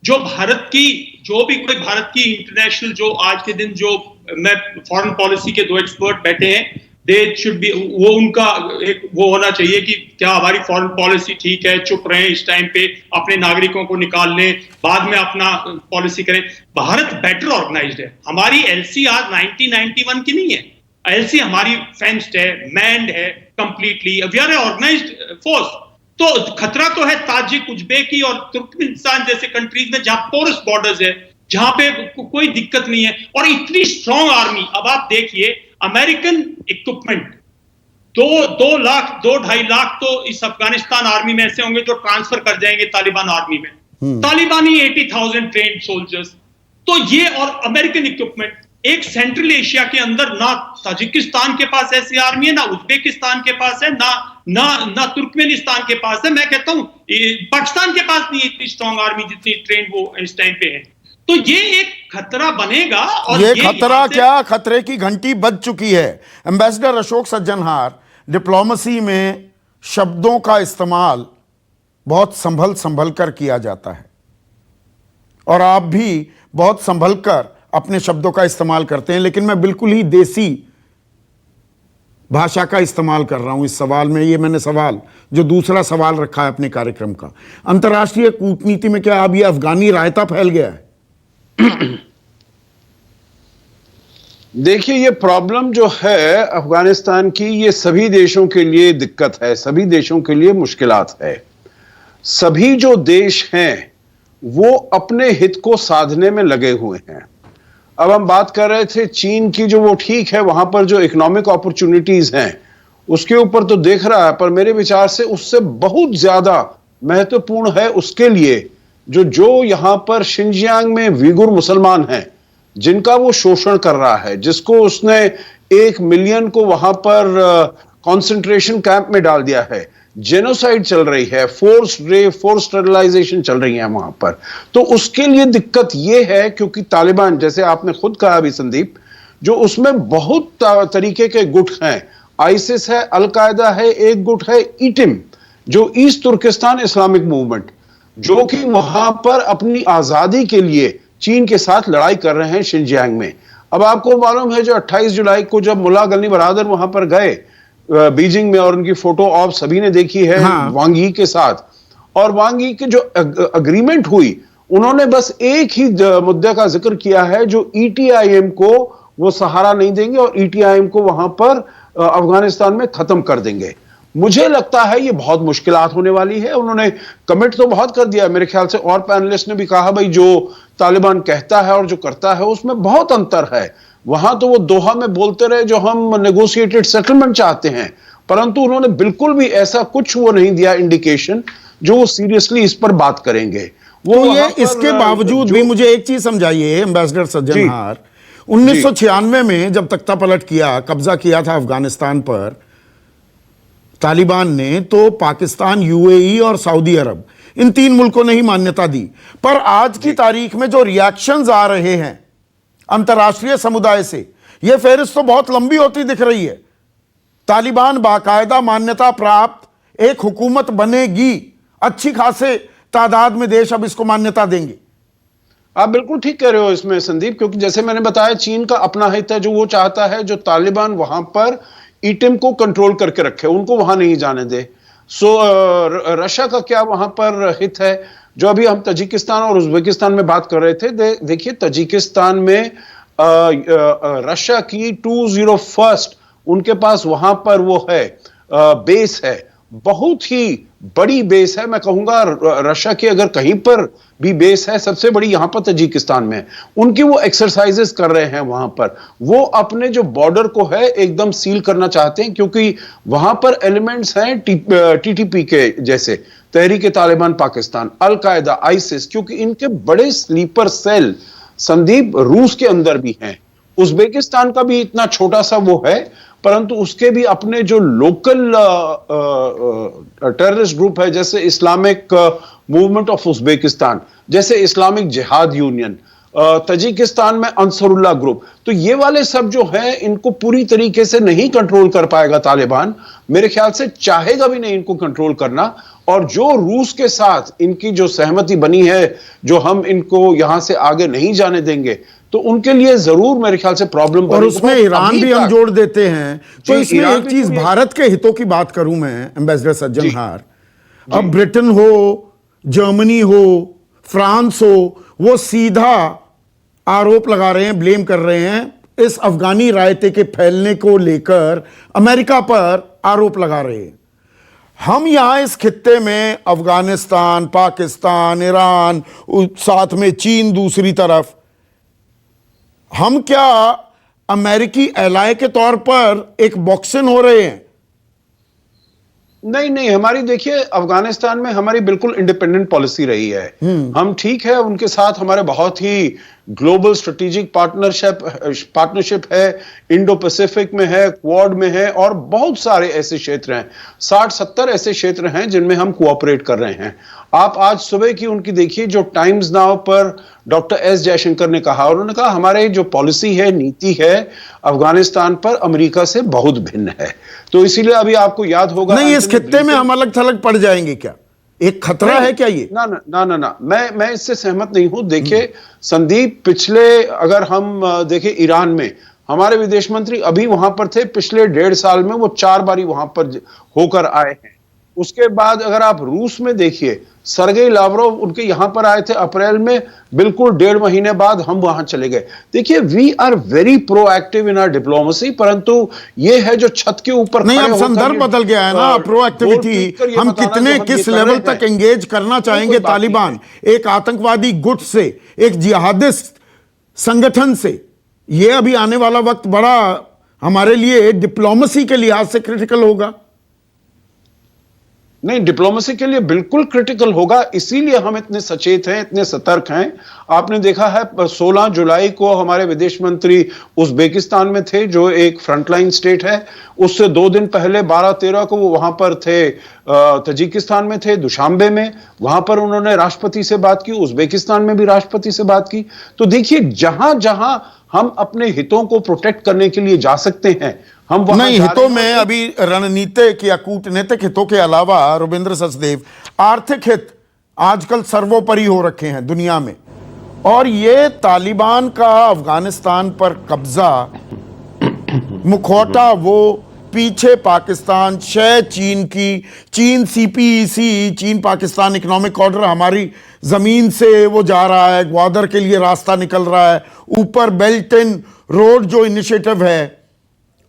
जो भी कोई भारत की इंटरनेशनल, जो आज के दिन जो मैं फॉरेन पॉलिसी के 2 एक्सपर्ट बैठे हैं, दे शुड बी, वो उनका एक वो होना चाहिए कि क्या हमारी फॉरेन पॉलिसी ठीक है, चुप रहें इस टाइम पे, अपने नागरिकों को निकाल लें, बाद में अपना पॉलिसी करें। भारत बेटर ऑर्गेनाइज्ड है, हमारी एलसीआर 1991 की नहीं है, एलसी हमारी फेंस्ड है, मैन्ड है completely, we are a organised force. तो खतरा तो है ताजिक, उज्बेकी और तुर्कमेनिस्तान जैसे कंट्रीज में, जहां पोरस बॉर्डर्स है, जहां पे कोई दिक्कत नहीं है, और इतनी स्ट्रॉन्ग आर्मी। अब आप देखिए, अमेरिकन इक्विपमेंट 2-2.5 लाख तो इस अफगानिस्तान आर्मी में ऐसे होंगे जो ट्रांसफर कर जाएंगे तालिबान आर्मी में। तालिबानी 80,000 ट्रेन्ड सोल्जर्स, तो ये और अमेरिकन इक्विपमेंट। एक सेंट्रल एशिया के अंदर ना ताजिकिस्तान के पास ऐसी आर्मी है, ना उज्बेकिस्तान के पास है, ना तुर्कमेनिस्तान के पास है। मैं कहता हूं पाकिस्तान के पास नहीं इतनी स्ट्रॉन्ग आर्मी जितनी ट्रेंड वो इस टाइम पे है। तो ये एक खतरा बनेगा, और ये खतरा क्या, खतरे की घंटी बज चुकी है। एम्बेसडर अशोक सज्जनहार, डिप्लोमेसी में शब्दों का इस्तेमाल बहुत संभल कर किया जाता है, और आप भी बहुत संभल कर अपने शब्दों का इस्तेमाल करते हैं, लेकिन मैं बिल्कुल ही देसी भाषा का इस्तेमाल कर रहा हूं इस सवाल में, ये मैंने सवाल जो दूसरा सवाल रखा है अपने कार्यक्रम का, अंतर्राष्ट्रीय कूटनीति में क्या अब ये अफगानी रायता फैल गया है? देखिए, ये प्रॉब्लम जो है अफगानिस्तान की, ये सभी देशों के लिए दिक्कत है, सभी देशों के लिए मुश्किलात है। सभी जो देश हैं वो अपने हित को साधने में लगे हुए हैं। अब हम बात कर रहे थे चीन की, जो वो ठीक है, वहां पर जो इकोनॉमिक अपॉर्चुनिटीज हैं उसके ऊपर तो देख रहा है, पर मेरे विचार से उससे बहुत ज्यादा महत्वपूर्ण है उसके लिए जो यहां पर शिनजियांग में वीगुर मुसलमान हैं, जिनका वो शोषण कर रहा है, जिसको उसने 1 मिलियन को वहां पर कंसंट्रेशन कैंप में डाल दिया है, जेनोसाइड चल रही है, फोर्स स्टरलाइजेशन चल रही है वहां पर। तो उसके लिए दिक्कत ये है क्योंकि तालिबान, जैसे आपने खुद कहा अभी संदीप, जो उसमें बहुत तरीके के गुट हैं, आईसिस है, अलकायदा है, एक गुट है ईटिम, जो ईस्ट तुर्किस्तान इस्लामिक मूवमेंट, जो कि वहां पर अपनी आजादी के लिए चीन के साथ लड़ाई कर रहे हैं शिनजियांग में। अब आपको मालूम है जो 28 जुलाई को जब मुल्ला गनी बरादर वहां पर गए बीजिंग में, और उनकी फोटो आप सभी ने देखी है, हाँ। वांग यी के साथ, और वांग यी की जो अग्रीमेंट हुई, उन्होंने बस एक ही मुद्दे का जिक्र किया है, जो ईटीआईएम को वो सहारा नहीं देंगे और ईटीआईएम को वहां पर अफगानिस्तान में खत्म कर देंगे। मुझे लगता है ये बहुत मुश्किलात होने वाली है। उन्होंने कमिट तो बहुत कर दिया, मेरे ख्याल से और पैनलिस्ट ने भी कहा भाई जो तालिबान कहता है और जो करता है उसमें बहुत अंतर है। वहां तो वो दोहा में बोलते रहे जो हम नेगोशिएटेड सेटलमेंट चाहते हैं, परंतु उन्होंने बिल्कुल भी ऐसा कुछ वो नहीं दिया इंडिकेशन जो वो सीरियसली इस पर बात करेंगे। वो तो ये इसके बावजूद भी मुझे एक चीज समझाइए एम्बेसडर सज्जनहार, 1996 में जब तख्ता पलट किया, कब्जा किया था अफगानिस्तान पर तालिबान ने, तो पाकिस्तान, यूएई और सऊदी अरब, इन 3 मुल्कों ने ही मान्यता दी। पर आज की तारीख में जो रिएक्शंस आ रहे हैं अंतर्राष्ट्रीय समुदाय से, यह फेहरिस्त तो बहुत लंबी होती दिख रही है। तालिबान बाकायदा मान्यता प्राप्त एक हुकूमत बनेगी, अच्छी खासे तादाद में देश अब इसको मान्यता देंगे। आप बिल्कुल ठीक कह रहे हो इसमें संदीप, क्योंकि जैसे मैंने बताया चीन का अपना हित है, जो वो चाहता है जो तालिबान वहां पर ईटिम को कंट्रोल करके रखे, उनको वहां नहीं जाने दे। रशिया का क्या वहां पर हित है, जो अभी हम तजिकिस्तान और उज्बेकिस्तान में बात कर रहे थे। देखिए तजिकिस्तान में रशिया की 201st उनके पास वहां पर वो है बेस है, बहुत ही बड़ी बेस है। मैं कहूंगा रशिया की अगर कहीं पर भी बेस है, सबसे बड़ी यहां पर तजिकिस्तान में। उनकी वो एक्सरसाइजेस कर रहे हैं वहां पर, वो अपने जो बॉर्डर को है एकदम सील करना चाहते हैं, क्योंकि वहां पर एलिमेंट्स हैं टीटीपी के जैसे, तहरीक तालिबान पाकिस्तान, अलकायदा, आईसिस, क्योंकि इनके बड़े स्लीपर सेल संदीप रूस के अंदर भी हैं। उज्बेकिस्तान का भी इतना छोटा सा वो है, परंतु उसके भी अपने जो लोकल टेररिस्ट ग्रुप है, जैसे इस्लामिक मूवमेंट ऑफ उज्बेकिस्तान, जैसे इस्लामिक जिहाद यूनियन, तजिकिस्तान में अंसरुल्लाह ग्रुप, तो ये वाले सब जो हैं इनको पूरी तरीके से नहीं कंट्रोल कर पाएगा तालिबान। मेरे ख्याल से चाहेगा भी नहीं इनको कंट्रोल करना। और जो रूस के साथ इनकी जो सहमति बनी है, जो हम इनको यहां से आगे नहीं जाने देंगे, तो उनके लिए जरूर मेरे ख्याल से प्रॉब्लम। और उसमें ईरान भी हम जोड़ देते हैं। तो इसमें एक चीज भारत के हितों की बात करूं मैं एम्बेसडर सज्जनहार, अब ब्रिटेन हो, जर्मनी हो, फ्रांस हो, वो सीधा आरोप लगा रहे हैं, ब्लेम कर रहे हैं, इस अफगानी रायते के फैलने को लेकर अमेरिका पर आरोप लगा रहे हैं। हम यहां इस खित्ते में अफगानिस्तान, पाकिस्तान, ईरान, साथ में चीन दूसरी तरफ, हम क्या अमेरिकी एलाय के तौर पर एक बॉक्सिंग हो रहे हैं? नहीं, हमारी देखिए अफगानिस्तान में हमारी बिल्कुल इंडिपेंडेंट पॉलिसी रही है। हम ठीक है, उनके साथ हमारे बहुत ही ग्लोबल स्ट्रेटेजिक पार्टनरशिप है, इंडो पैसिफिक में है, क्वाड में है, और बहुत सारे ऐसे क्षेत्र हैं, 60-70 ऐसे क्षेत्र हैं जिनमें हम कोऑपरेट कर रहे हैं। आप आज सुबह की उनकी देखिए जो टाइम्स नाउ पर डॉक्टर एस जयशंकर ने कहा, उन्होंने कहा हमारे जो पॉलिसी है, नीति है अफगानिस्तान पर अमेरिका से बहुत भिन्न है। तो इसीलिए अभी आपको याद होगा, नहीं इस खित्ते में हम अलग थलग पड़ जाएंगे क्या? एक खतरा है क्या ये? ना, मैं इससे सहमत नहीं हूं। देखिए संदीप, पिछले अगर हम देखें ईरान में हमारे विदेश मंत्री अभी वहां पर थे, पिछले 1.5 साल में वो 4 बारी वहां पर होकर आए हैं। उसके बाद अगर आप रूस में देखिए, सरगेई लावरोव उनके यहां पर आए थे अप्रैल में, बिल्कुल 1.5 महीने बाद हम वहां चले गए। देखिए, we are very proactive in our diplomacy, परंतु ये है जो छत के ऊपर नहीं, अब संदर्भ बदल गया है ना, प्रोएक्टिविटी। हम कितने किस लेवल तक एंगेज करना चाहेंगे तालिबान, एक आतंकवादी गुट से, एक जिहादिस्ट संगठन से, ये अभी आने वाला वक्त बड़ा हमारे लिए डिप्लोमेसी के लिहाज से क्रिटिकल होगा। नहीं, डिप्लोमेसी के लिए बिल्कुल क्रिटिकल होगा, इसीलिए हम इतने सचेत हैं, इतने सतर्क हैं। आपने देखा है 16 जुलाई को हमारे विदेश मंत्री उज्बेकिस्तान में थे, जो एक फ्रंटलाइन स्टेट है। उससे 2 दिन पहले 12-13 को वो वहां पर थे, तजिकिस्तान में थे, दुशांबे में, वहां पर उन्होंने राष्ट्रपति से बात की, उज्बेकिस्तान में भी राष्ट्रपति से बात की। तो देखिए, जहां जहां हम अपने हितों को प्रोटेक्ट करने के लिए जा सकते हैं, हम वहां नहीं, हितों में अभी रणनीतिक या कूटनीतिक हितों के अलावा रुबिंद्र सचदेव, आर्थिक हित आजकल सर्वोपरि हो रखे हैं दुनिया में। और ये तालिबान का अफगानिस्तान पर कब्जा, मुखौटा वो पीछे पाकिस्तान, शय चीन की, चीन CPEC, चीन पाकिस्तान इकोनॉमिक कॉरिडोर हमारी जमीन से वो जा रहा है, ग्वादर के लिए रास्ता निकल रहा है, ऊपर बेल्ट एंड रोड जो इनिशिएटिव है,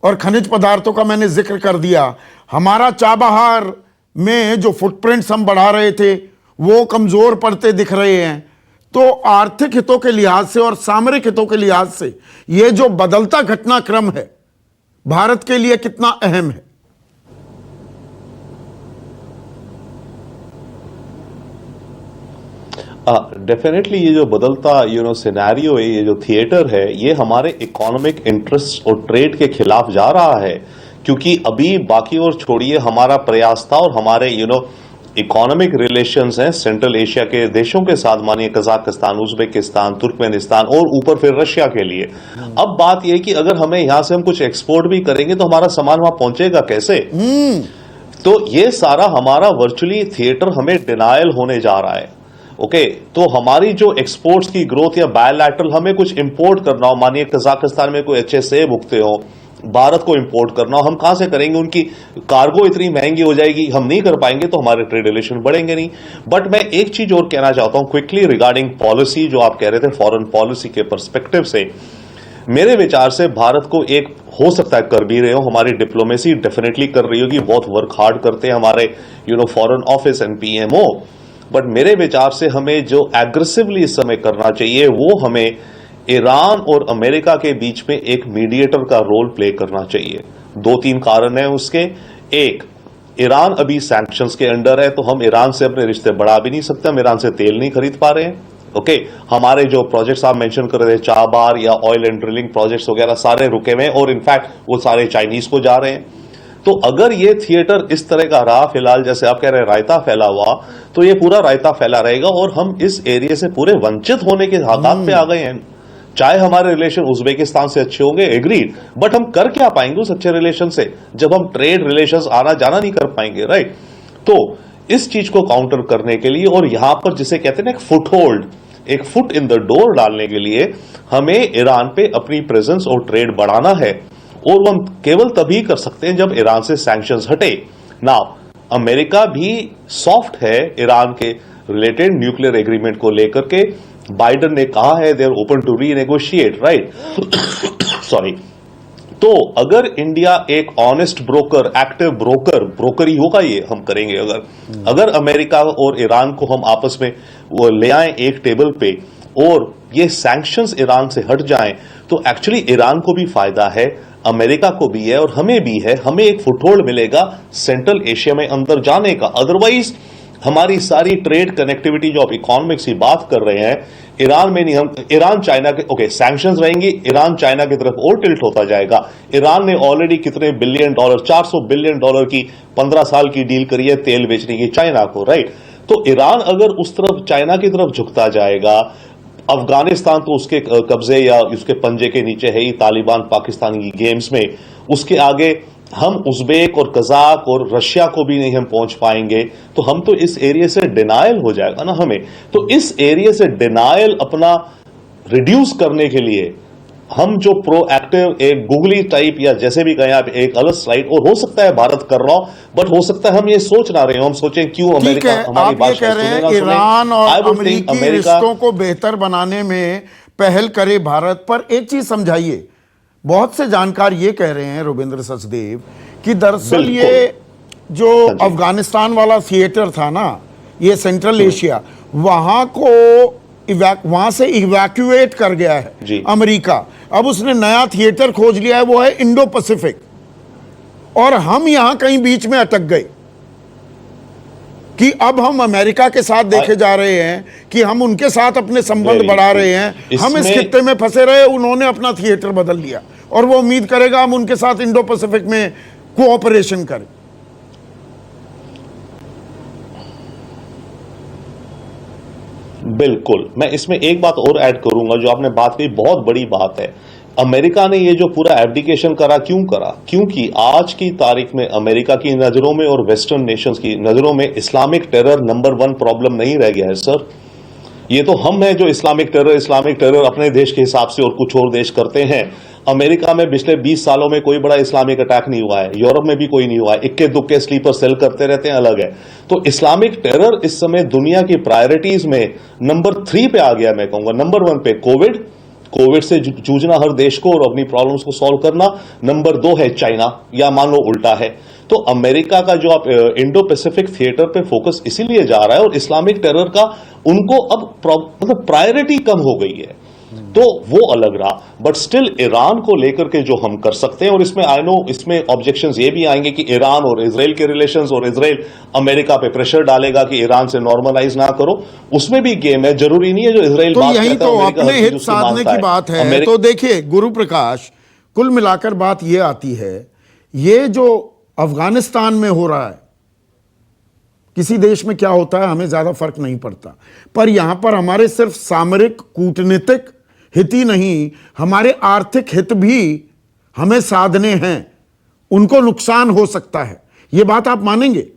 और खनिज पदार्थों का मैंने जिक्र कर दिया। हमारा चाबहार में जो फुटप्रिंट्स हम बढ़ा रहे थे वो कमजोर पड़ते दिख रहे हैं। तो आर्थिक हितों के लिहाज से और सामरिक हितों के लिहाज से ये जो बदलता घटनाक्रम है भारत के लिए कितना अहम है? डेफिनेटली ये जो बदलता सिनेरियो है, ये जो थिएटर है, ये हमारे इकोनॉमिक इंटरेस्ट और ट्रेड के खिलाफ जा रहा है। क्योंकि अभी बाकी और छोड़िए, हमारा प्रयास था और हमारे इकोनॉमिक रिलेशंस हैं सेंट्रल एशिया के देशों के साथ, मानिए कजाकिस्तान, उज्बेकिस्तान, तुर्कमेनिस्तान और ऊपर फिर रशिया के लिए। अब बात यह है कि अगर हमें यहां से हम कुछ एक्सपोर्ट भी करेंगे तो हमारा सामान वहां पहुंचेगा कैसे? तो ये सारा हमारा वर्चुअली थिएटर हमें डिनायल होने जा रहा है। ओके, तो हमारी जो एक्सपोर्ट्स की ग्रोथ या बायलैटरल हमें कुछ इंपोर्ट करना हो, मानिए कजाकिस्तान में कोई HSA भुगते हो, भारत को इंपोर्ट करना हो, हम कहां से करेंगे? उनकी कार्गो इतनी महंगी हो जाएगी, हम नहीं कर पाएंगे, तो हमारे ट्रेड रिलेशन बढ़ेंगे नहीं। बट मैं एक चीज और कहना चाहता हूं क्विकली रिगार्डिंग पॉलिसी, जो आप कह रहे थे फॉरेन पॉलिसी के पर्सपेक्टिव से। मेरे विचार से भारत को एक हो सकता है कर भी रहे हो, हमारी डिप्लोमेसी डेफिनेटली कर रही होगी, बहुत वर्क हार्ड करते हैं हमारे foreign office and PMO। But मेरे विचार से हमें जो एग्रेसिवली इस समय करना चाहिए वो हमें ईरान और अमेरिका के बीच में एक मीडिएटर का रोल प्ले करना चाहिए। 2-3 कारण हैं उसके। एक, ईरान अभी सैंक्शंस के अंडर है, तो हम ईरान से अपने रिश्ते बढ़ा भी नहीं सकते, हम ईरान से तेल नहीं खरीद पा रहे हैं। ओके, हमारे जो प्रोजेक्ट्स आप मेंशन कर रहे थे, चाबार या ऑयल एंड ड्रिलिंग प्रोजेक्ट्स वगैरह, सारे रुके हुए हैं और इनफैक्ट वो सारे चाइनीज को जा रहे हैं। तो अगर ये थिएटर इस तरह का रहा फिलहाल, जैसे आप कह रहे हैं रायता फैला हुआ, तो ये पूरा रायता फैला रहेगा और हम इस एरिया से पूरे वंचित होने के हालात पे आ गए हैं। चाहे हमारे रिलेशन उज्बेकिस्तान से अच्छे होंगे, एग्रीड, बट हम कर क्या पाएंगे उस अच्छे रिलेशन से जब हम ट्रेड रिलेशंस आना जाना नहीं कर पाएंगे, राइट? तो इस चीज को काउंटर करने के लिए और यहां पर जिसे कहते हैं ना एक फुटहोल्ड, एक फुट इन द डोर डालने के लिए हमें ईरान पे अपनी प्रेजेंस और ट्रेड बढ़ाना है। और वो हम केवल तभी कर सकते हैं जब ईरान से सैंक्शंस हटे। नाउ अमेरिका भी सॉफ्ट है ईरान के रिलेटेड न्यूक्लियर एग्रीमेंट को लेकर के। बाइडेन ने कहा है they are open to renegotiate, right? Sorry. तो अगर इंडिया एक ऑनेस्ट ब्रोकर, एक्टिव ब्रोकर ही होगा, ये हम करेंगे अगर अमेरिका और ईरान को हम आपस में वो ले आए एक टेबल पे और ये सैंक्शंस ईरान से हट जाएं, तो एक्चुअली ईरान को भी फायदा है, अमेरिका को भी है और हमें भी है। हमें एक फुटहोल्ड मिलेगा सेंट्रल एशिया में अंदर जाने का। अदरवाइज हमारी सारी ट्रेड कनेक्टिविटी जो आप इकोनॉमिक्स की बात कर रहे हैं, ईरान में नहीं, हम ईरान चाइना के ओके सैंक्शंस रहेंगे, ईरान चाइना की तरफ और टिल्ट होता जाएगा। ईरान ने ऑलरेडी कितने बिलियन डॉलर, $400 बिलियन की 15 साल की डील करी है तेल बेचने की चाइना को, राइट? तो ईरान अगर उस तरफ चाइना की तरफ झुकता जाएगा, अफगानिस्तान तो उसके कब्जे या उसके पंजे के नीचे है ही तालिबान पाकिस्तानी गेम्स में, उसके आगे हम उज्बेक और कजाक और रशिया को भी नहीं हम पहुंच पाएंगे, तो हम तो इस एरिया से डिनायल हो जाएगा ना हमें। तो इस एरिया से डिनायल अपना रिड्यूस करने के लिए हम जो प्रोएक्टिव एक गूगली टाइप या जैसे भी कहें आप एक अलग साइड, और हो सकता है भारत कर रहा हो, बट हो सकता है हम ये सोच ना रहे हो, हम सोचें क्यों अमेरिका हमारी बात कह रहे हैं ईरान और अमेरिकी रिश्तों को बेहतर बनाने में पहल करे भारत। पर एक चीज समझाइए, बहुत से जानकार ये कह रहे हैं रुबिंद्र सचदेव कि दरअसल ये जो अफगानिस्तान वाला थिएटर था ना, ये सेंट्रल एशिया, वहां से इवैक्यूएट कर गया है अमेरिका। अब उसने नया थिएटर खोज लिया है, वो है इंडो पैसिफिक, और हम यहां कहीं बीच में अटक गए कि अब हम अमेरिका के साथ देखे जा रहे हैं कि हम उनके साथ अपने संबंध बढ़ा रहे हैं। हम इस खित्ते में फंसे रहे, उन्होंने अपना थिएटर बदल लिया और वो उम्मीद करेगा हम उनके साथ इंडो पैसिफिक में कोऑपरेशन करें। बिल्कुल, मैं इसमें एक बात और ऐड करूंगा, जो आपने बात की बहुत बड़ी बात है। अमेरिका ने ये जो पूरा एब्डिकेशन करा, क्यों करा? क्योंकि आज की तारीख में अमेरिका की नजरों में और वेस्टर्न नेशंस की नजरों में इस्लामिक टेरर नंबर 1 प्रॉब्लम नहीं रह गया है सर। ये तो हम हैं जो इस्लामिक टेरर अपने देश के हिसाब से और कुछ और देश करते हैं। अमेरिका में पिछले 20 सालों में कोई बड़ा इस्लामिक अटैक नहीं हुआ है, यूरोप में भी कोई नहीं हुआ है, इक्के दुक्के स्लीपर सेल करते रहते हैं, अलग है। तो इस्लामिक टेरर इस समय दुनिया की प्रायोरिटीज में नंबर 3 पे आ गया। मैं कहूंगा नंबर 1 पे कोविड से जूझना हर देश को और अपनी प्रॉब्लम्स को सॉल्व करना। नंबर 2 है चाइना, या मान लो उल्टा है। तो अमेरिका का जो आप इंडो पैसिफिक थिएटर पे फोकस इसीलिए जा रहा है, और इस्लामिक टेरर का उनको अब मतलब प्रायोरिटी कम हो गई है, तो वो अलग रहा। बट स्टिल ईरान को लेकर के जो हम कर सकते हैं, और इसमें आई नो इसमें ऑब्जेक्शंस ये भी आएंगे कि ईरान और इजराइल के रिलेशंस, और इजराइल अमेरिका पे प्रेशर डालेगा कि ईरान से नॉर्मलाइज ना करो, उसमें भी गेम है। जरूरी नहीं है जो इजराइल तो यही तो अपने हित साधने की बात है। तो देखिए गुरु प्रकाश, कुल मिलाकर बात ये आती है, ये जो अफगानिस्तान में हो रहा है, किसी देश में क्या होता है हमें ज्यादा फर्क नहीं पड़ता, पर यहां पर हमारे सिर्फ सामरिक कूटनीतिक हित ही नहीं, हमारे आर्थिक हित भी हमें साधने हैं, उनको नुकसान हो सकता है। यह बात आप मानेंगे?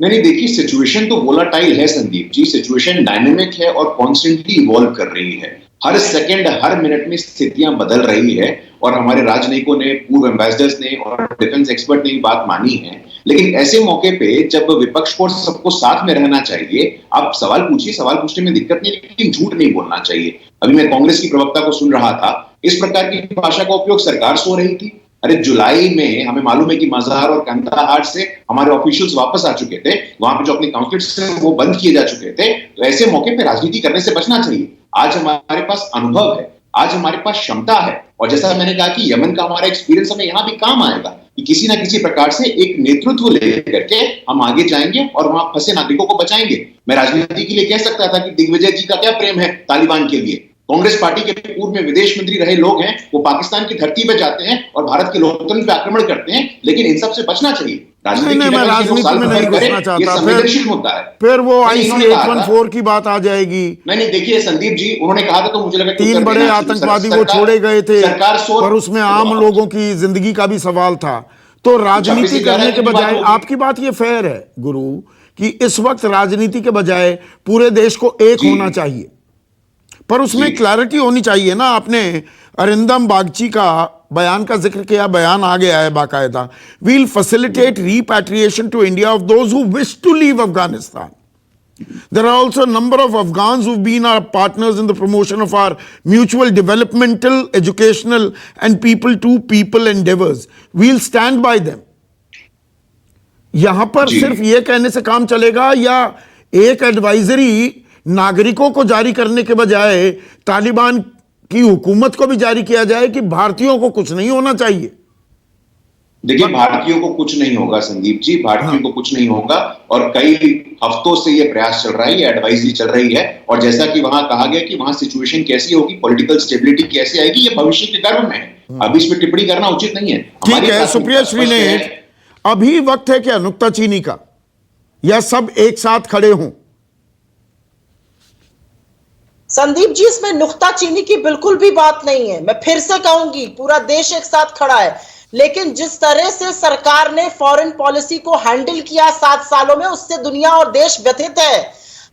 नहीं, देखिए सिचुएशन तो वोलाटाइल है संदीप जी, सिचुएशन डायनेमिक है और कॉन्स्टेंटली इवॉल्व कर रही है। हर सेकंड हर मिनट में स्थितियां बदल रही है, और हमारे राजनयिकों ने, पूर्व एम्बेसडर्स ने और डिफेंस एक्सपर्ट ने बात मानी है। लेकिन ऐसे मौके पे जब विपक्ष को सबको साथ में रहना चाहिए, आप सवाल पूछिए, सवाल पूछने में दिक्कत नहीं, लेकिन झूठ नहीं बोलना चाहिए। अभी मैं कांग्रेस की प्रवक्ता को सुन रहा था, इस प्रकार की भाषा का उपयोग सरकार सो रही थी। अरे जुलाई में हमें मालूम है कि मजार और कंदाहार से हमारे ऑफिशियल्स वापस आ चुके थे, वहां पे जो अपने काउंसलेट्स थे वो बंद किए जा चुके थे। तो ऐसे मौके पे राजनीति करने से बचना चाहिए। आज हमारे पास अनुभव है, आज हमारे पास क्षमता है, और जैसा मैंने कहा कि यमन का हमारा एक्सपीरियंस हमें यहां भी काम आएगा कि किसी ना किसी प्रकार से एक नेतृत्व लेकर के हम आगे जाएंगे और वहां फंसे नागरिकों को बचाएंगे। मैं राजनीति के लिए कह सकता था कि दिग्विजय जी का क्या प्रेम है तालिबान के लिए। कांग्रेस पार्टी के पूर्व में विदेश मंत्री रहे लोग हैं, वो पाकिस्तान की धरती पे जाते हैं और भारत के लोकतंत्र पे आक्रमण करते हैं, लेकिन इन सब से बचना चाहिए। राजनीति में नहीं घुसना चाहता, संवेदनशील मुद्दा है। फिर वो IC 814 की बात आ जाएगी। नहीं, देखिए संदीप जी, उन्होंने कहा था तो मुझे लगा 3 बड़े आतंकवादी वो छोड़े गए थे, पर उसमें आम लोगों की जिंदगी का भी सवाल था। तो राजनीति करने के बजाय, आपकी बात ये फेयर है गुरु कि इस वक्त राजनीति के बजाय पूरे देश को एक होना चाहिए, पर उसमें क्लैरिटी होनी चाहिए ना। आपने अरिंदम बागची का बयान का जिक्र किया, बयान आ गया है बाकायदा, we'll facilitate repatriation to India of those who wish to leave Afghanistan. There are also a number of Afghans who've been our partners in the promotion of our mutual developmental, educational and people-to-people endeavors. We'll stand by them. यहां पर सिर्फ ये कहने से काम चलेगा, या एक एडवाइजरी नागरिकों को जारी करने के बजाय तालिबान की हुकूमत को भी जारी किया जाए कि भारतीयों को कुछ नहीं होना चाहिए? देखिए, भारतीयों को कुछ नहीं होगा संदीप जी, भारतीयों को कुछ नहीं होगा, और कई हफ्तों से ये प्रयास चल रहा है, ये एडवाइजरी चल रही है। और जैसा कि वहां कहा गया कि वहां सिचुएशन कैसी होगी, पॉलिटिकल स्टेबिलिटी कैसे आएगी, ये भविष्य के गर्भ में है। अभी इसमें टिप्पणी करना उचित नहीं है। ठीक है सुप्रिया श्रीनेश, अभी वक्त है क्या नुक्ताचीनी का, या सब एक साथ खड़े हों? संदीप जी, इसमें नुक्ताचीनी की बिल्कुल भी बात नहीं है। मैं फिर से कहूंगी, पूरा देश एक साथ खड़ा है, लेकिन जिस तरह से सरकार ने फॉरेन पॉलिसी को हैंडल किया 7 सालों में, उससे दुनिया और देश व्यथित है।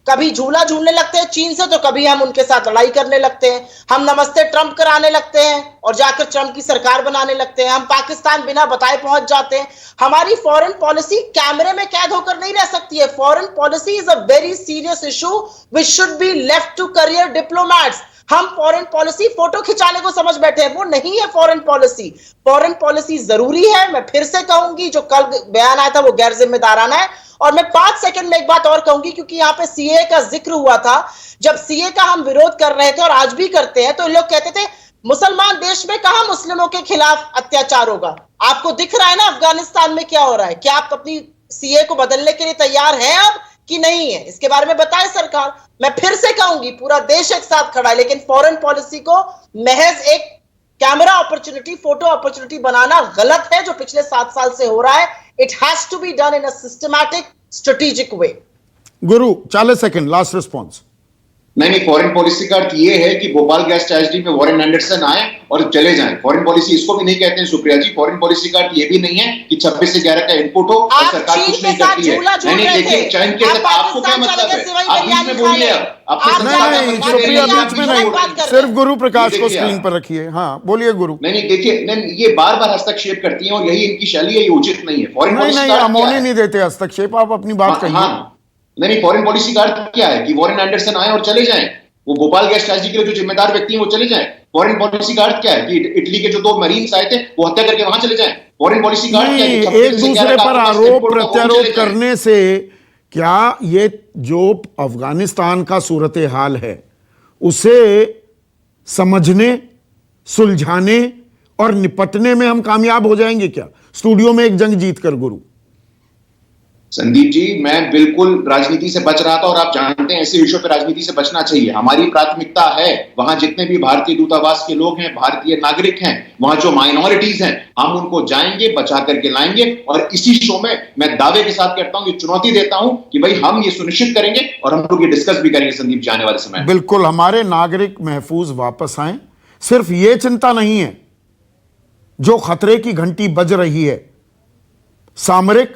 कभी झूला झूलने लगते हैं चीन से, तो कभी हम उनके साथ लड़ाई करने लगते हैं। हम नमस्ते ट्रंप कराने लगते हैं और जाकर ट्रंप की सरकार बनाने लगते हैं। हम पाकिस्तान बिना बताए पहुंच जाते हैं। हमारी फॉरेन पॉलिसी कैमरे में कैद होकर नहीं रह सकती है। Foreign policy is a very serious issue which should be left to career diplomats. हम फॉरेन पॉलिसी फोटो खिंचाने को समझ बैठे हैं, वो नहीं है फॉरेन पॉलिसी। फॉरेन पॉलिसी जरूरी है। मैं फिर से कहूंगी, जो कल बयान आया था वो गैर जिम्मेदाराना है। और मैं 5 सेकंड में एक बात और कहूंगी, क्योंकि यहां पे सीए का जिक्र हुआ था। जब सीए का हम विरोध कर रहे थे और आज भी करते हैं, तो लोग कहते थे मुसलमान देश में कहां मुस्लिमों के खिलाफ अत्याचार होगा। आपको दिख रहा है ना अफगानिस्तान में क्या हो रहा है। क्या आप अपनी सीए को बदलने के लिए तैयार हैं अब कि नहीं है? इसके बारे में बताए सरकार। मैं फिर से कहूंगी, पूरा देश एक साथ खड़ा है, लेकिन फॉरेन पॉलिसी को महज एक कैमरा अपॉर्चुनिटी, फोटो अपॉर्चुनिटी बनाना गलत है, जो पिछले 7 साल से हो रहा है। It has to be done in a systematic strategic way. Guru 40 second last response. नहीं, फॉरेन पॉलिसी का अर्थ ये है कि भोपाल गैस ट्रेजेडी में वॉरेन एंडरसन आए और चले जाएं। फॉरेन पॉलिसी इसको भी नहीं कहते हैं सुप्रिया जी। फॉरेन पॉलिसी का अर्थ ये भी नहीं है कि 26 से 11 का इनपुट हो और सरकार कुछ नहीं करती है। नहीं, देखिए चीन के साथ आपको क्या मतलब है? आप बीच में बोलिए। सिर्फ गुरु प्रकाश को स्क्रीन पर रखिए। हाँ बोलिए गुरु। नहीं, देखिए ये बार-बार हस्तक्षेप करती हैं और यही इनकी शैली है, ये उचित नहीं है। फॉरेन पॉलिसी नहीं, हम मौन नहीं देते हस्तक्षेप, आप अपनी बात कहिए। नहीं, फॉरेन पॉलिसी का अर्थ क्या है कि वॉरेन एंडरसन आए और चले जाएं। वो भोपाल गैस ट्रेजेडी के लिए जो जिम्मेदार व्यक्ति हैं वो चले जाएं। फॉरेन पॉलिसी का अर्थ क्या है कि इटली के जो 2 मरीन्स आए थे वो हत्या करके वहां चले जाएं। फॉरेन पॉलिसी का अर्थ क्या है कि एक दूसरे पर आरोप प्रत्यारोप करने से क्या ये जो अफगानिस्तान का सूरत हाल है उसे समझने, सुलझाने और निपटने में हम कामयाब हो जाएंगे क्या स्टूडियो में एक जंग जीतकर? गुरु संदीप जी, मैं बिल्कुल राजनीति से बच रहा था और आप जानते हैं ऐसे विषयों पर राजनीति से बचना चाहिए। हमारी प्राथमिकता है वहां जितने भी भारतीय दूतावास के लोग हैं, भारतीय नागरिक हैं, वहां जो माइनॉरिटीज हैं, हम उनको जाएंगे, बचा करके लाएंगे। और इसी शो में मैं दावे के साथ कहता हूं, ये चुनौती देता हूं कि भाई हम ये सुनिश्चित करेंगे और हम लोग ये डिस्कस भी करेंगे संदीप जी आने वाले समय। बिल्कुल, हमारे नागरिक महफूज वापस आए। सिर्फ ये चिंता नहीं है, जो खतरे की घंटी बज रही है सामरिक,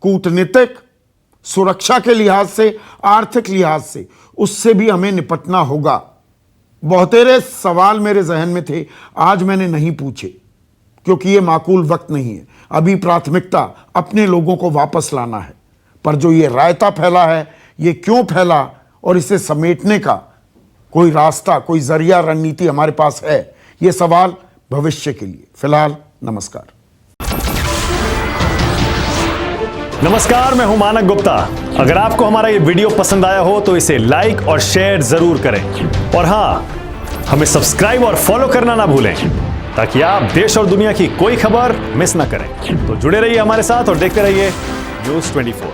कूटनीतिक, सुरक्षा के लिहाज से, आर्थिक लिहाज से, उससे भी हमें निपटना होगा। बहुतेरे सवाल मेरे जहन में थे, आज मैंने नहीं पूछे क्योंकि यह माकूल वक्त नहीं है। अभी प्राथमिकता अपने लोगों को वापस लाना है। पर जो ये रायता फैला है, ये क्यों फैला और इसे समेटने का कोई रास्ता, कोई जरिया, रणनीति हमारे पास है? ये सवाल भविष्य के लिए। फिलहाल नमस्कार। नमस्कार, मैं हूं मानक गुप्ता। अगर आपको हमारा ये वीडियो पसंद आया हो तो इसे लाइक और शेयर जरूर करें। और हां, हमें सब्सक्राइब और फॉलो करना ना भूलें ताकि आप देश और दुनिया की कोई खबर मिस ना करें। तो जुड़े रहिए हमारे साथ और देखते रहिए न्यूज़ 24।